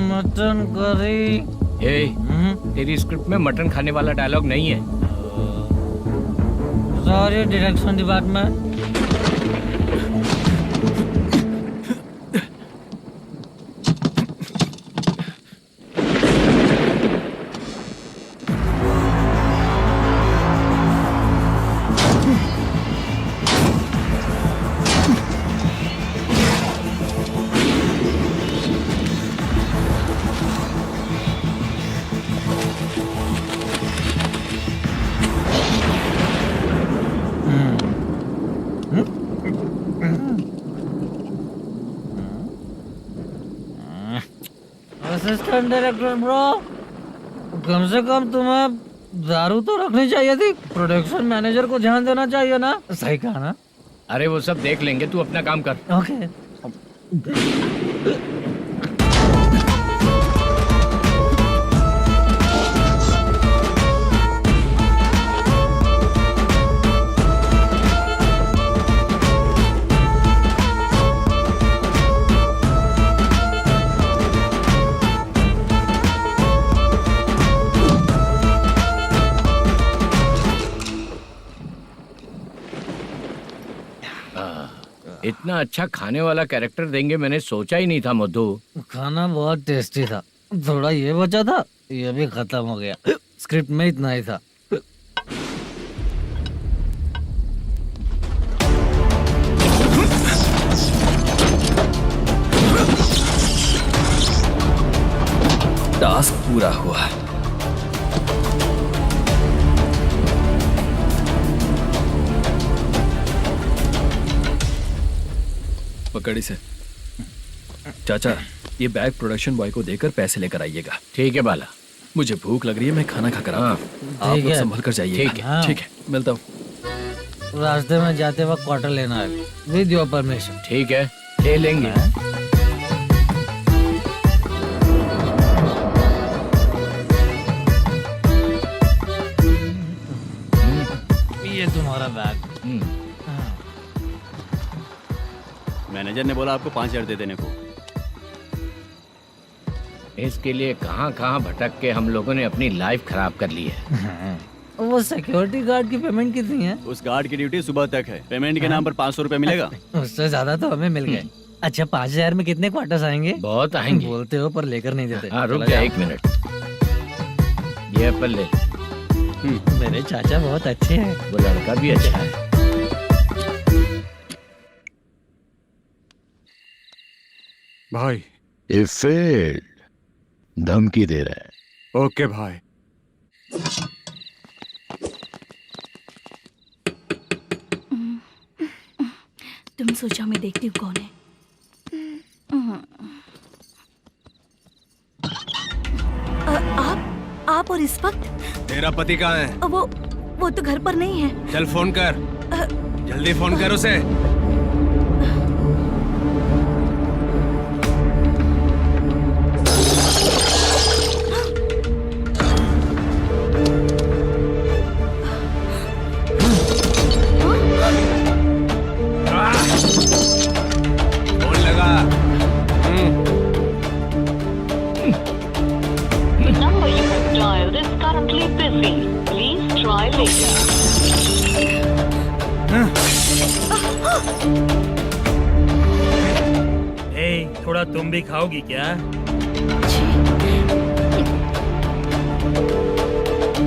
Mutton curry. तेरी स्क्रिप्ट में मटन खाने वाला डायलॉग नहीं है। Sorry direction department. Assistant director bro, कम से कम तुम्हें दारू तो रखनी चाहिए थी। प्रोडक्शन मैनेजर को ध्यान देना चाहिए ना। सही कहा ना? अरे वो सब देख लेंगे, तू अपना काम कर। ओके। इतना अच्छा खाने वाला कैरेक्टर देंगे मैंने सोचा ही नहीं था मधु। खाना बहुत टेस्टी था। थोड़ा ये बचा था, ये भी खत्म हो गया। स्क्रिप्ट में इतना ही था। टास्क पूरा हुआ। पकड़ी से। चाचा, ये बैग प्रोडक्शन बॉय को देकर पैसे लेकर आइएगा। ठीक है बाला। मुझे भूख लग रही है, मैं खाना खाकर आता हूँ। आप लोग संभल कर जाइए। ठीक है, मिलता हूँ। रास्ते में जाते वक्त क्वार्टर लेना है, विद योर परमिशन। ठीक है, ले लेंगे। ये तुम्हारा बैग। मैनेजर ने बोला आपको 5,000 दे देने को। इसके लिए कहाँ कहाँ भटक के हम लोगों ने अपनी लाइफ खराब कर ली है। वो सिक्योरिटी गार्ड की पेमेंट कितनी है? उस गार्ड की ड्यूटी सुबह तक है। पेमेंट के नाम पर 500 रुपए मिलेगा। उससे ज्यादा तो हमें मिल गए। अच्छा 5000 में कितने क्वार्टर्स आएंगे? बहुत आएंगे। बोलते हो पर लेकर नहीं देते। हाँ रुक जा 1 मिनट, ये एप्पल ले। मेरे चाचा बहुत अच्छे हैं। वो लड़का भी अच्छा है। भाई ये फेल्ड धमकी दे रहा है। ओके भाई। तुम सोचो मैं देखती हूँ कौन है। आप और इस वक्त तेरा पति कहाँ है? वो तो घर पर नहीं है। चल फोन कर, जल्दी फोन कर उसे। फोन लगा। number you have dialed is currently busy. Please try later. थोड़ा तुम भी खाओगी क्या?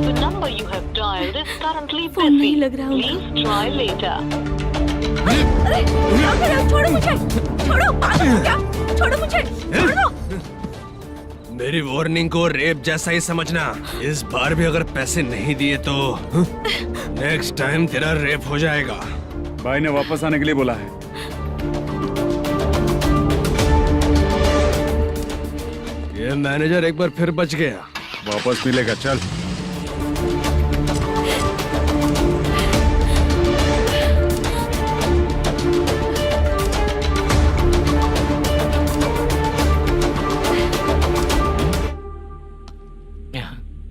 The number you have dialed is currently busy. Please try later. अरे छोड़ो मुझे, छोड़ो, पागल हो क्या? छोड़ो मुझे, छोड़ो। मेरी वार्निंग को रेप जैसा ही समझना। इस बार भी अगर पैसे नहीं दिए तो नेक्स्ट टाइम तेरा रेप हो जाएगा। भाई ने वापस आने के लिए बोला है। ये मैनेजर एक बार फिर बच गया। वापस मिलेगा, चल।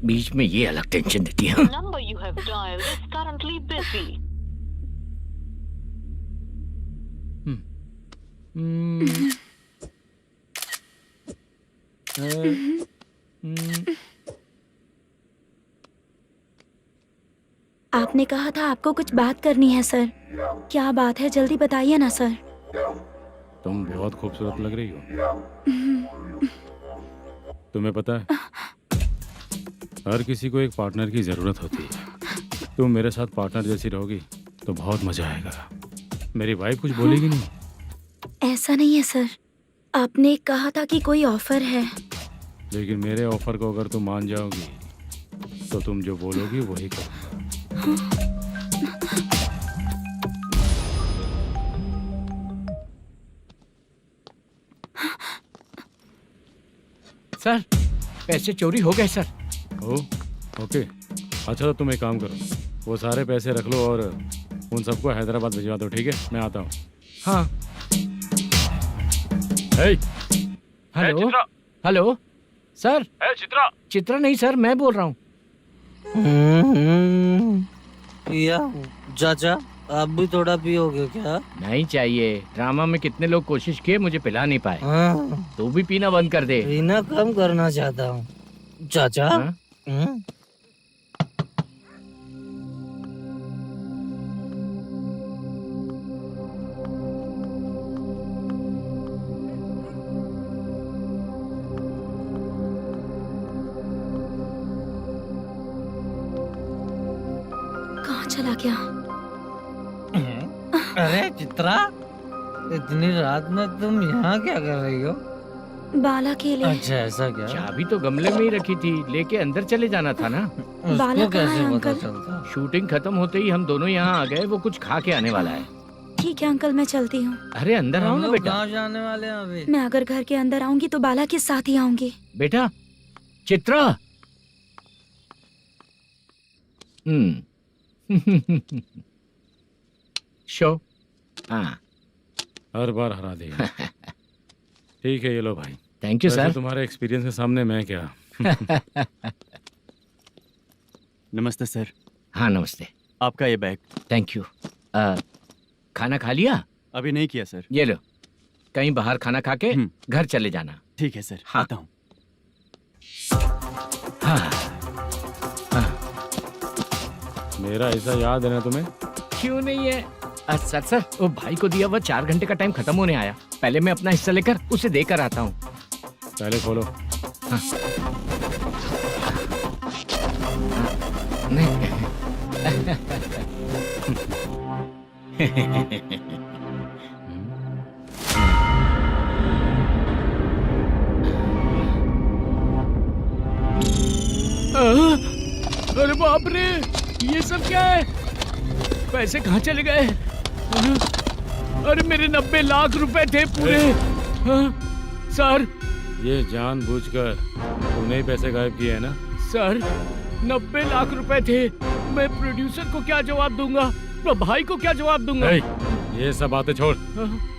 बीच में ये अलग टेंशन देती है। The number you have dialed is currently busy. आपने कहा था आपको कुछ बात करनी है सर। क्या बात है, जल्दी बताइए ना सर। तुम बहुत खूबसूरत लग रही हो। तुम्हें पता है हर किसी को एक पार्टनर की जरूरत होती है। तुम मेरे साथ पार्टनर जैसी रहोगी तो बहुत मजा आएगा। मेरी वाइफ कुछ बोलेगी नहीं? ऐसा नहीं है सर, आपने कहा था कि कोई ऑफर है। लेकिन मेरे ऑफर को अगर तुम मान जाओगी तो तुम जो बोलोगी वही करूँगा। सर पैसे चोरी हो गए सर। ओके, अच्छा तो तुम एक काम करो, वो सारे पैसे रख लो और उन सबको हैदराबाद भिजवा दो, ठीक है? मैं आता हूँ। हाँ। Hello hello sir. Chitra? Chitra नहीं सर, मैं बोल रहा हूँ। या चाचा आप भी थोड़ा पियोगे क्या? नहीं चाहिए। ड्रामा में कितने लोग कोशिश किए, मुझे पिला नहीं पाए। तू भी पीना बंद कर दे। पीना कम करना चाहता हूँ चाचा। कहाँ चला गया? अरे चित्रा, इतनी रात में तुम यहाँ क्या कर रही हो? बाला के लिए। अच्छा ऐसा क्या? चाबी तो गमले में ही रखी थी, लेके अंदर चले जाना था ना। बाला उसको कहाँ है कैसे पता अंकल? चलता? शूटिंग खत्म होते ही हम दोनों यहाँ आ गए। वो कुछ खा के आने वाला है। ठीक है अंकल, मैं चलती हूँ। अरे अंदर आओ हम ना लोग बेटा। कहाँ जाने वाले हैं अभी? मैं अगर घर के अंदर आऊंगी तो बाला के साथ ही आऊंगी। बेटा चित्रा। शो। हाँ हर बार हरा देगा। ठीक है, ये लो भाई। Thank you sir. तुम्हारे एक्सपीरियंस के सामने मैं क्या। नमस्ते सर। हाँ नमस्ते। आपका ये बैग। Thank you. खाना खा लिया? अभी नहीं किया सर। ये लो, कहीं बाहर खाना खा के घर चले जाना। ठीक है सर। हाँ। आता हूँ। मेरा ऐसा याद है ना तुम्हें? क्यों नहीं है? सर वो भाई को दिया हुआ 4 घंटे का टाइम खत्म होने आया। पहले मैं अपना हिस्सा लेकर उसे देकर आता हूँ। पहले खोलो। हाँ। अरे बाप रे, ये सब क्या है? पैसे कहाँ चले गए? अरे मेरे 90 लाख रुपए थे पूरे। सर, ये जानबूझकर तूने ही पैसे गायब किए हैं ना? सर 90 लाख रुपए थे। मैं प्रोड्यूसर को क्या जवाब दूंगा? तो भाई को क्या जवाब दूंगा? ये सब बातें छोड़।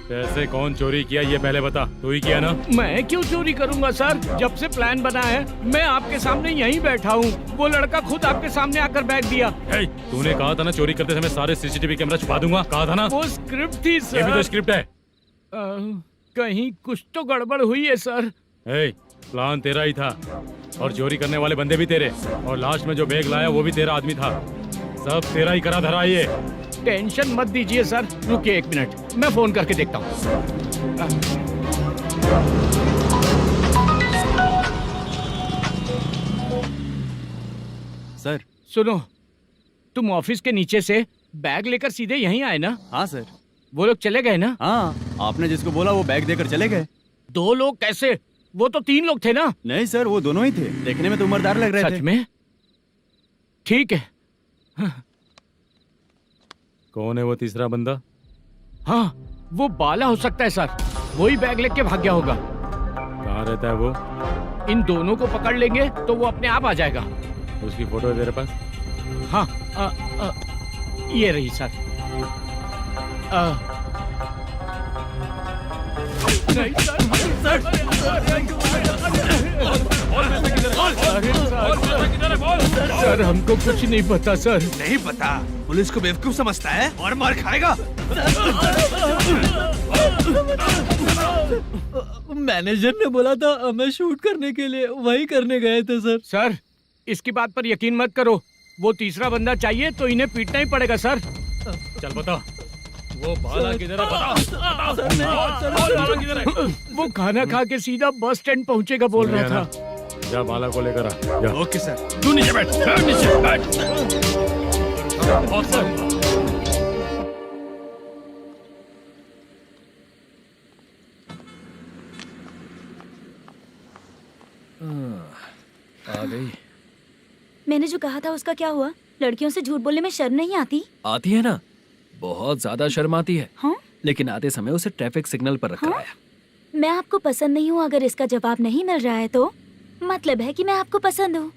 पैसे कौन चोरी किया ये पहले बता। तू ही किया ना? मैं क्यों चोरी करूंगा सर? जब से प्लान बना है मैं आपके सामने यहीं बैठा हूँ। वो लड़का खुद आपके सामने आकर बैग दिया। तूने कहा था ना चोरी करते समय सारे सीसीटीवी कैमरा छुपा दूंगा। कहा था ना? वो स्क्रिप्ट थी सर। ये भी तो स्क्रिप्ट है। कहीं कुछ तो गड़बड़ हुई है सर। प्लान तेरा ही था और चोरी करने वाले बंदे भी तेरे, और लास्ट में जो बैग लाया वो भी तेरा आदमी था। सब तेरा ही करा धरा। ये टेंशन मत दीजिए सर। रुकिए 1 मिनट, मैं फोन करके देखता हूँ। सर सुनो, तुम ऑफिस के नीचे से बैग लेकर सीधे यहीं आए ना? हाँ सर। वो लोग चले गए ना? हाँ, आपने जिसको बोला वो बैग देकर चले गए। 2 लोग कैसे? वो तो 3 लोग थे ना? नहीं सर, वो दोनों ही थे। देखने में तो उम्रदार लग रहे थे। सच में? ठीक है। कौन है वो तीसरा बंदा? हाँ, वो बाला हो सकता है सर। वही बैग लेके भाग गया होगा। कहाँ रहता है वो? इन दोनों को पकड़ लेंगे तो वो अपने आप आ जाएगा। उसकी फोटो है तेरे पास? हाँ, ये रही सर। नहीं सर, हमको कुछ नहीं पता सर। नहीं पता? पुलिस को बेवकूफ समझता है और मार खाएगा। मैनेजर ने बोला था हमें शूट करने के लिए, वही करने गए थे सर। सर, इसकी बात पर यकीन मत करो। वो तीसरा बंदा चाहिए तो इन्हें पीटना ही पड़ेगा सर। चल बता, वो बाला किधर है? बता। वो खाना खा के सीधा बस स्टैंड पहुंचेगा बोल रहा था। जा बाला को लेकर आ। जा। Okay sir. तू नीचे बैठ। नीचे बैठ। आ गई। मैंने जो कहा था उसका क्या हुआ? लड़कियों से झूठ बोलने में शर्म नहीं आती? आती है ना, बहुत ज्यादा शर्म आती है। हाँ? लेकिन आते समय उसे ट्रैफिक सिग्नल पर रखा है। मैं आपको पसंद नहीं हूँ अगर इसका जवाब नहीं मिल रहा है तो मतलब है कि मैं आपको पसंद हूँ।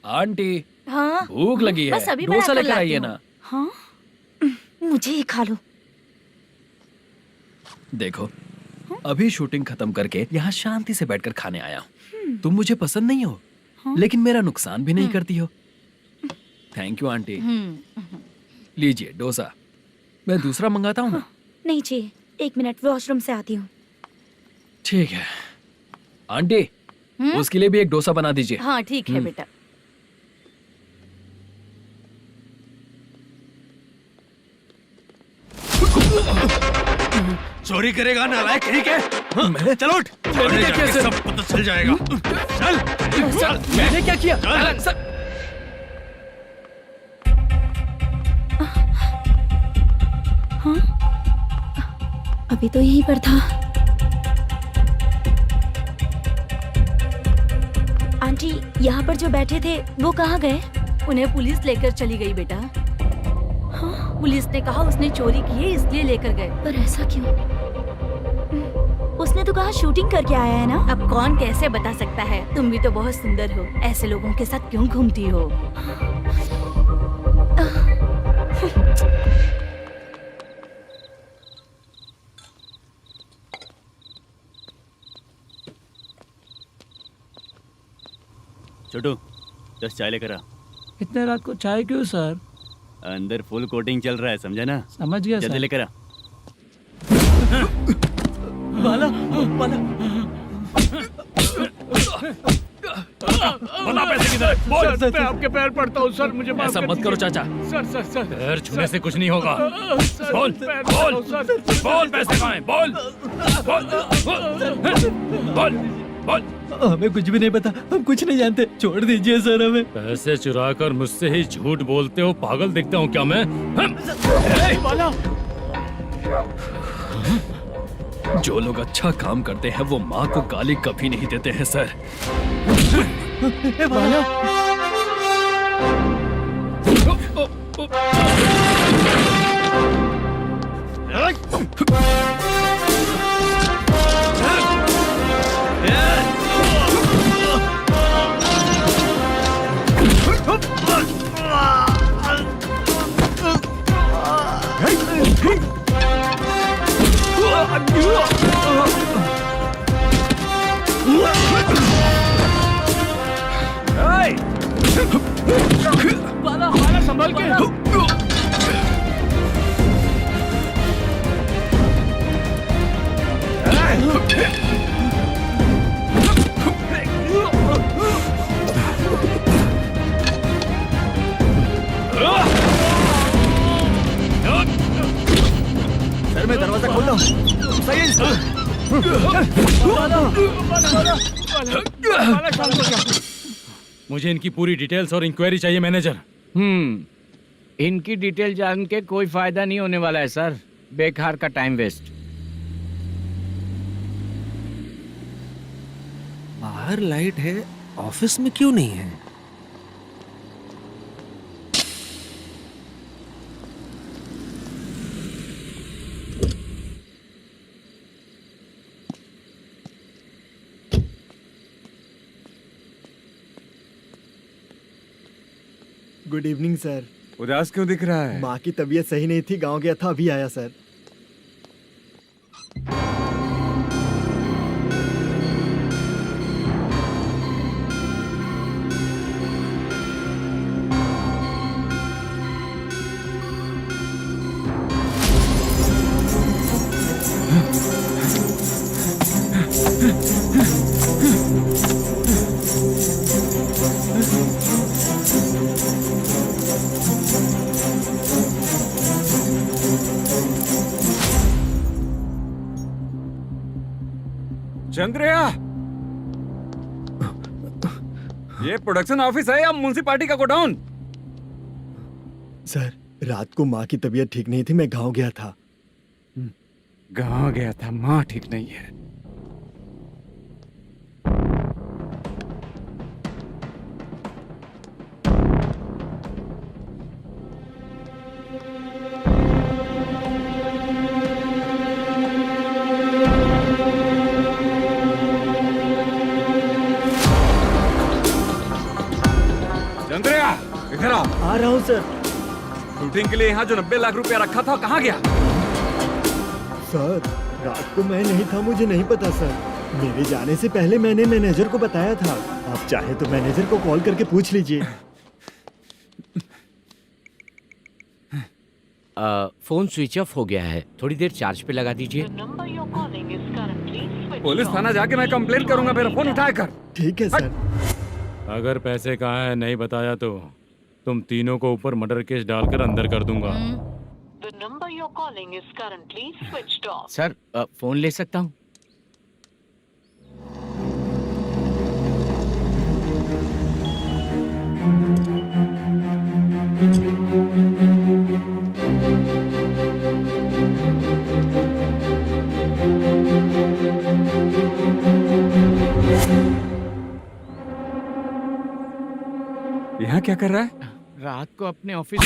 आंटी, हाँ? भूख लगी है, बस अभी डोसा बनाकर लेकर लाती आइए हूँ। ना। हाँ? मुझे ही खा लो। देखो, अभी शूटिंग खत्म करके यहाँ शांति से बैठकर खाने आया हूँ। तुम मुझे पसंद नहीं हो, लेकिन मेरा नुकसान भी नहीं करती हो। Thank you aunty. लीजिए डोसा। मैं दूसरा मंगाता हूँ ना? नहीं चाहिए, 1 मिनट वॉशरूम से आती हूँ। ठीक है आंटी, उसके लिए भी एक डोसा बना दीजिए। हाँ ठीक है बेटा। चोरी करेगा नालायक, ठीक है? चलो उठ। मैंने क्या किया? सब पता चल जाएगा। चल। मैंने क्या किया? हाँ? अभी तो यहीं पर था। आंटी, यहाँ पर जो बैठे थे वो कहाँ गए? उन्हें पुलिस लेकर चली गई बेटा। हाँ? पुलिस ने कहा उसने चोरी की है इसलिए लेकर गए। पर ऐसा क्यों? उसने तो कहा शूटिंग करके आया है ना। अब कौन कैसे बता सकता है? तुम भी तो बहुत सुंदर हो, ऐसे लोगों के साथ क्यों घूमती हो? छोटू 10 चाय लेकर आ। इतने रात को चाय क्यों सर? अंदर फुल कोटिंग चल रहा है, समझा ना? समझ गया जल्दी सर। लेकर आ। बाला, बाला। बता पैसे किधर है? बोल। सर, मैं आपके पैर पड़ता हूँ सर, मुझे माफ ऐसा कर मत करो दीजिए। चाचा। सर पैर छूने से कुछ नहीं होगा। सर, बोल पैर बोल पड़ता हूँ, सर। बोल पैसे कहाँ हैं? बोल बोल बोल। हमें कुछ भी नहीं पता, हम कुछ नहीं जानते, छोड़ दीजिए सर हमें। पैसे चुरा कर मुझसे ही झूठ बोलते हो, पागल दिखता हूँ क्या मैं? जो लोग अच्छा काम करते हैं वो माँ को गाली कभी नहीं देते हैं सर। बाला संभाल के। सर मैं दरवाजा खोलता हूँ। सही है मुझे इनकी पूरी डिटेल्स और इंक्वायरी चाहिए मैनेजर। इनकी डिटेल जान के कोई फायदा नहीं होने वाला है सर, बेकार का टाइम वेस्ट। बाहर लाइट है, ऑफिस में क्यों नहीं है? Good evening sir. उदास क्यों दिख रहा है? माँ की तबीयत सही नहीं थी, गांव गया था, अभी आया सर। चंद्रया, ये प्रोडक्शन ऑफिस है या म्युनिसिपालिटी का गोडाउन? सर रात को माँ की तबीयत ठीक नहीं थी, मैं गांव गया था। गांव गया था, माँ ठीक नहीं है। चंद्रया, इधर आओ। आ रहा हूँ सर। शूटिंग के लिए यहाँ जो 90 लाख रुपया रखा था कहाँ गया? सर रात को मैं नहीं था, मुझे नहीं पता सर। मेरे जाने से पहले मैंने मैनेजर को बताया था। आप चाहे तो मैनेजर को कॉल करके पूछ लीजिए। फोन स्विच ऑफ हो गया है, थोड़ी देर चार्ज पे लगा दीजिए। पुलिस थाना जाके मैं कंप्लेंट करूंगा, मेरा फोन उठाया कर। ठीक है सर। अगर पैसे कहाँ है नहीं बताया तो तुम तीनों को ऊपर मर्डर केस डालकर अंदर कर दूंगा। The number you're calling is currently switched off. Sir phone ले सकता हूँ? यहाँ क्या कर रहा है? रात को अपने ऑफिस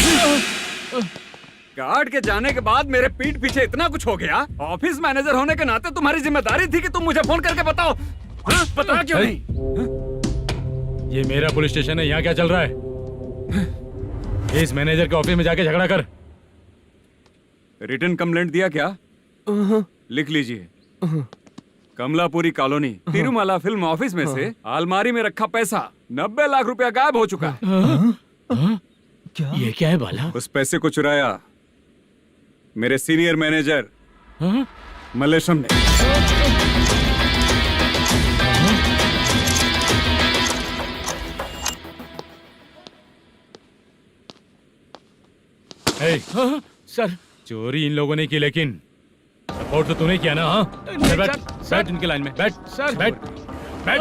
गार्ड के जाने के बाद मेरे पीठ पीछे इतना कुछ हो गया। ऑफिस मैनेजर होने के नाते तुम्हारी जिम्मेदारी थी कि तुम मुझे फोन करके बताओ। हाँ? पता क्यों नहीं? ये मेरा पुलिस स्टेशन है, यहाँ क्या चल रहा है? इस मैनेजर के ऑफिस में जाके झगड़ा कर। रिटन कंप्लेंट दिया क्या? लिख लीजिए। Kamalapuri colony, Tirumala film office में से अलमारी में रखा पैसा 90 लाख रुपया गायब हो चुका है। ये क्या है बाला? उस पैसे को चुराया मेरे सीनियर मैनेजर मल्लेशम ने। हे, सर चोरी इन लोगों ने की, लेकिन सपोर्ट तो तूने किया ना? हाँ बैठ, बैठ इनके लाइन में, बैठ सर, बैठ बैठ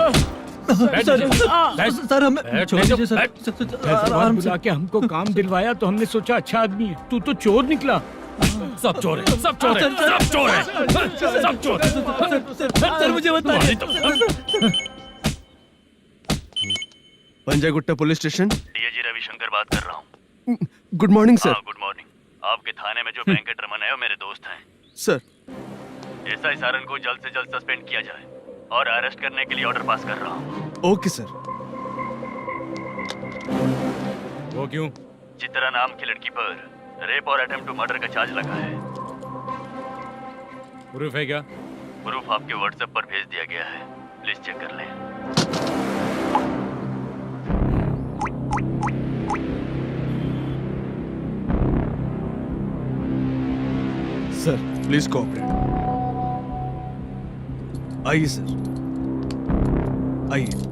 सर हमें छोड़ दीजिए सर। हैदराबाद बुला के हमको काम दिलवाया तो हमने सोचा अच्छा आदमी है, तू तो चोर निकला। सब चोर है, सब चोर है, सब चोर है, सब चोर है। सर मुझे बताइए। Panjagutta police station. DIG Ravishankar बात कर रहा हूँ। Good morning sir. Good morning. आपके थाने में जो वेंकट रमन है वो मेरे दोस्त हैं। सर एसआई सारन को जल्द से जल्द सस्पेंड किया जाए और अरेस्ट करने के लिए ऑर्डर पास कर रहा हूँ। Okay sir. वो क्यों? चित्रा नाम की लड़की पर रेप और अटेम्प्ट टू मर्डर का चार्ज लगा है। प्रूफ है क्या? प्रूफ आपके व्हाट्सएप पर भेज दिया गया है, प्लीज चेक कर लें। Sir please cooperate. आइए सर, आइए।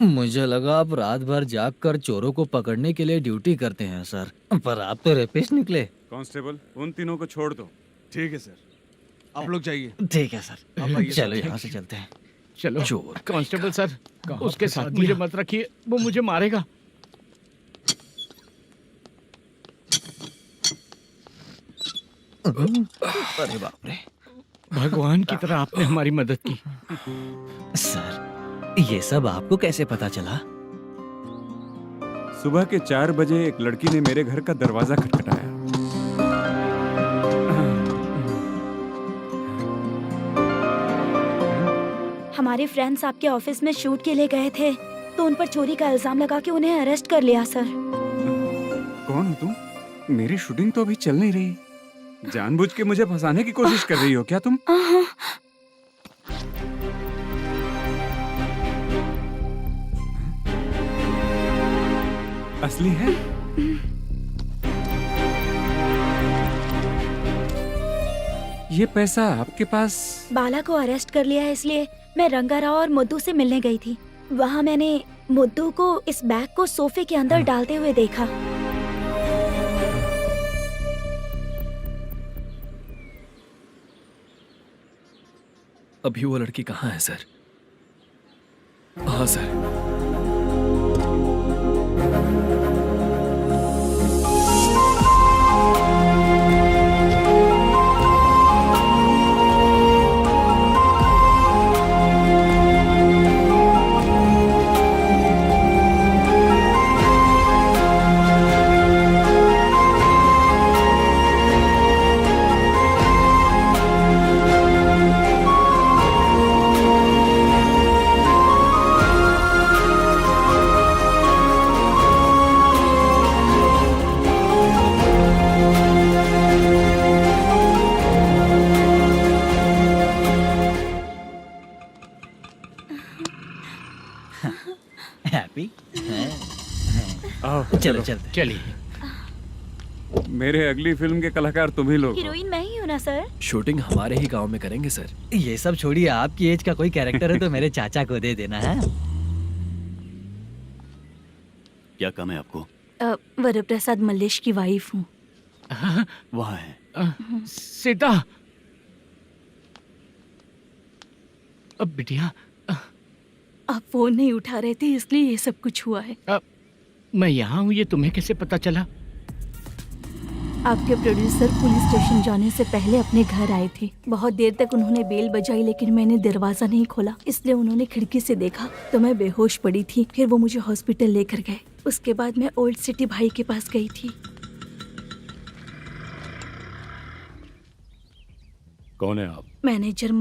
मुझे लगा आप रात भर जाग कर चोरों को पकड़ने के लिए ड्यूटी करते हैं सर, पर आप तो रेपिस्ट निकले। कांस्टेबल उन तीनों को छोड़ दो। ठीक है सर, आप लोग जाइए। ठीक है सर, आप आइए। चलो यहाँ से चलते हैं। चलो चोर कांस्टेबल सर, उसके साथ मुझे मत रखिए, वो मुझे मारेगा। अरे बाप रे, भगवान की तरह आपने हमारी मदद की। सर ये सब आपको कैसे पता चला? सुबह के 4 बजे एक लड़की ने मेरे घर का दरवाजा खटखटाया। हमारे फ्रेंड्स आपके ऑफिस में शूट के लिए गए थे तो उन पर चोरी का इल्जाम लगा के उन्हें अरेस्ट कर लिया सर। कौन हो तुम? मेरी शूटिंग तो अभी चल नहीं रही। जानबूझ के मुझे फंसाने की कोशिश कर रही हो क्या तुम? असली है? ये पैसा आपके पास? बाला को अरेस्ट कर लिया है इसलिए मैं रंगाराव और मुद्दू से मिलने गई थी। वहाँ मैंने मुद्दू को इस बैग को सोफे के अंदर डालते हुए देखा। अभी वो लड़की कहाँ है सर? हाँ सर। हैप्पी? चलो चलते। चलिए। मेरे अगली फिल्म के कलाकार तुम ही लोग हो। हीरोइन मैं ही हूँ ना सर। शूटिंग हमारे ही गांव में करेंगे सर। ये सब छोड़िए, आपकी एज का कोई कैरेक्टर है तो मेरे चाचा को दे देना है। क्या काम है आपको? वरप्रसाद मल्लेश की वाइफ हूँ। वहाँ है। सीता। अब बिटिया आप फोन नहीं उठा रहे थे इसलिए ये सब कुछ हुआ है। मैं यहाँ हूँ, ये तुम्हें कैसे पता चला? आपके प्रोड्यूसर पुलिस स्टेशन जाने से पहले अपने घर आए थे। बहुत देर तक उन्होंने बेल बजाई लेकिन मैंने दरवाजा नहीं खोला, इसलिए उन्होंने खिड़की से देखा तो मैं बेहोश पड़ी थी। फिर वो मुझे हॉस्पिटल लेकर गए। उसके बाद मैं ओल्ड सिटी भाई के पास गई थी। कौन है आप? मैनेजर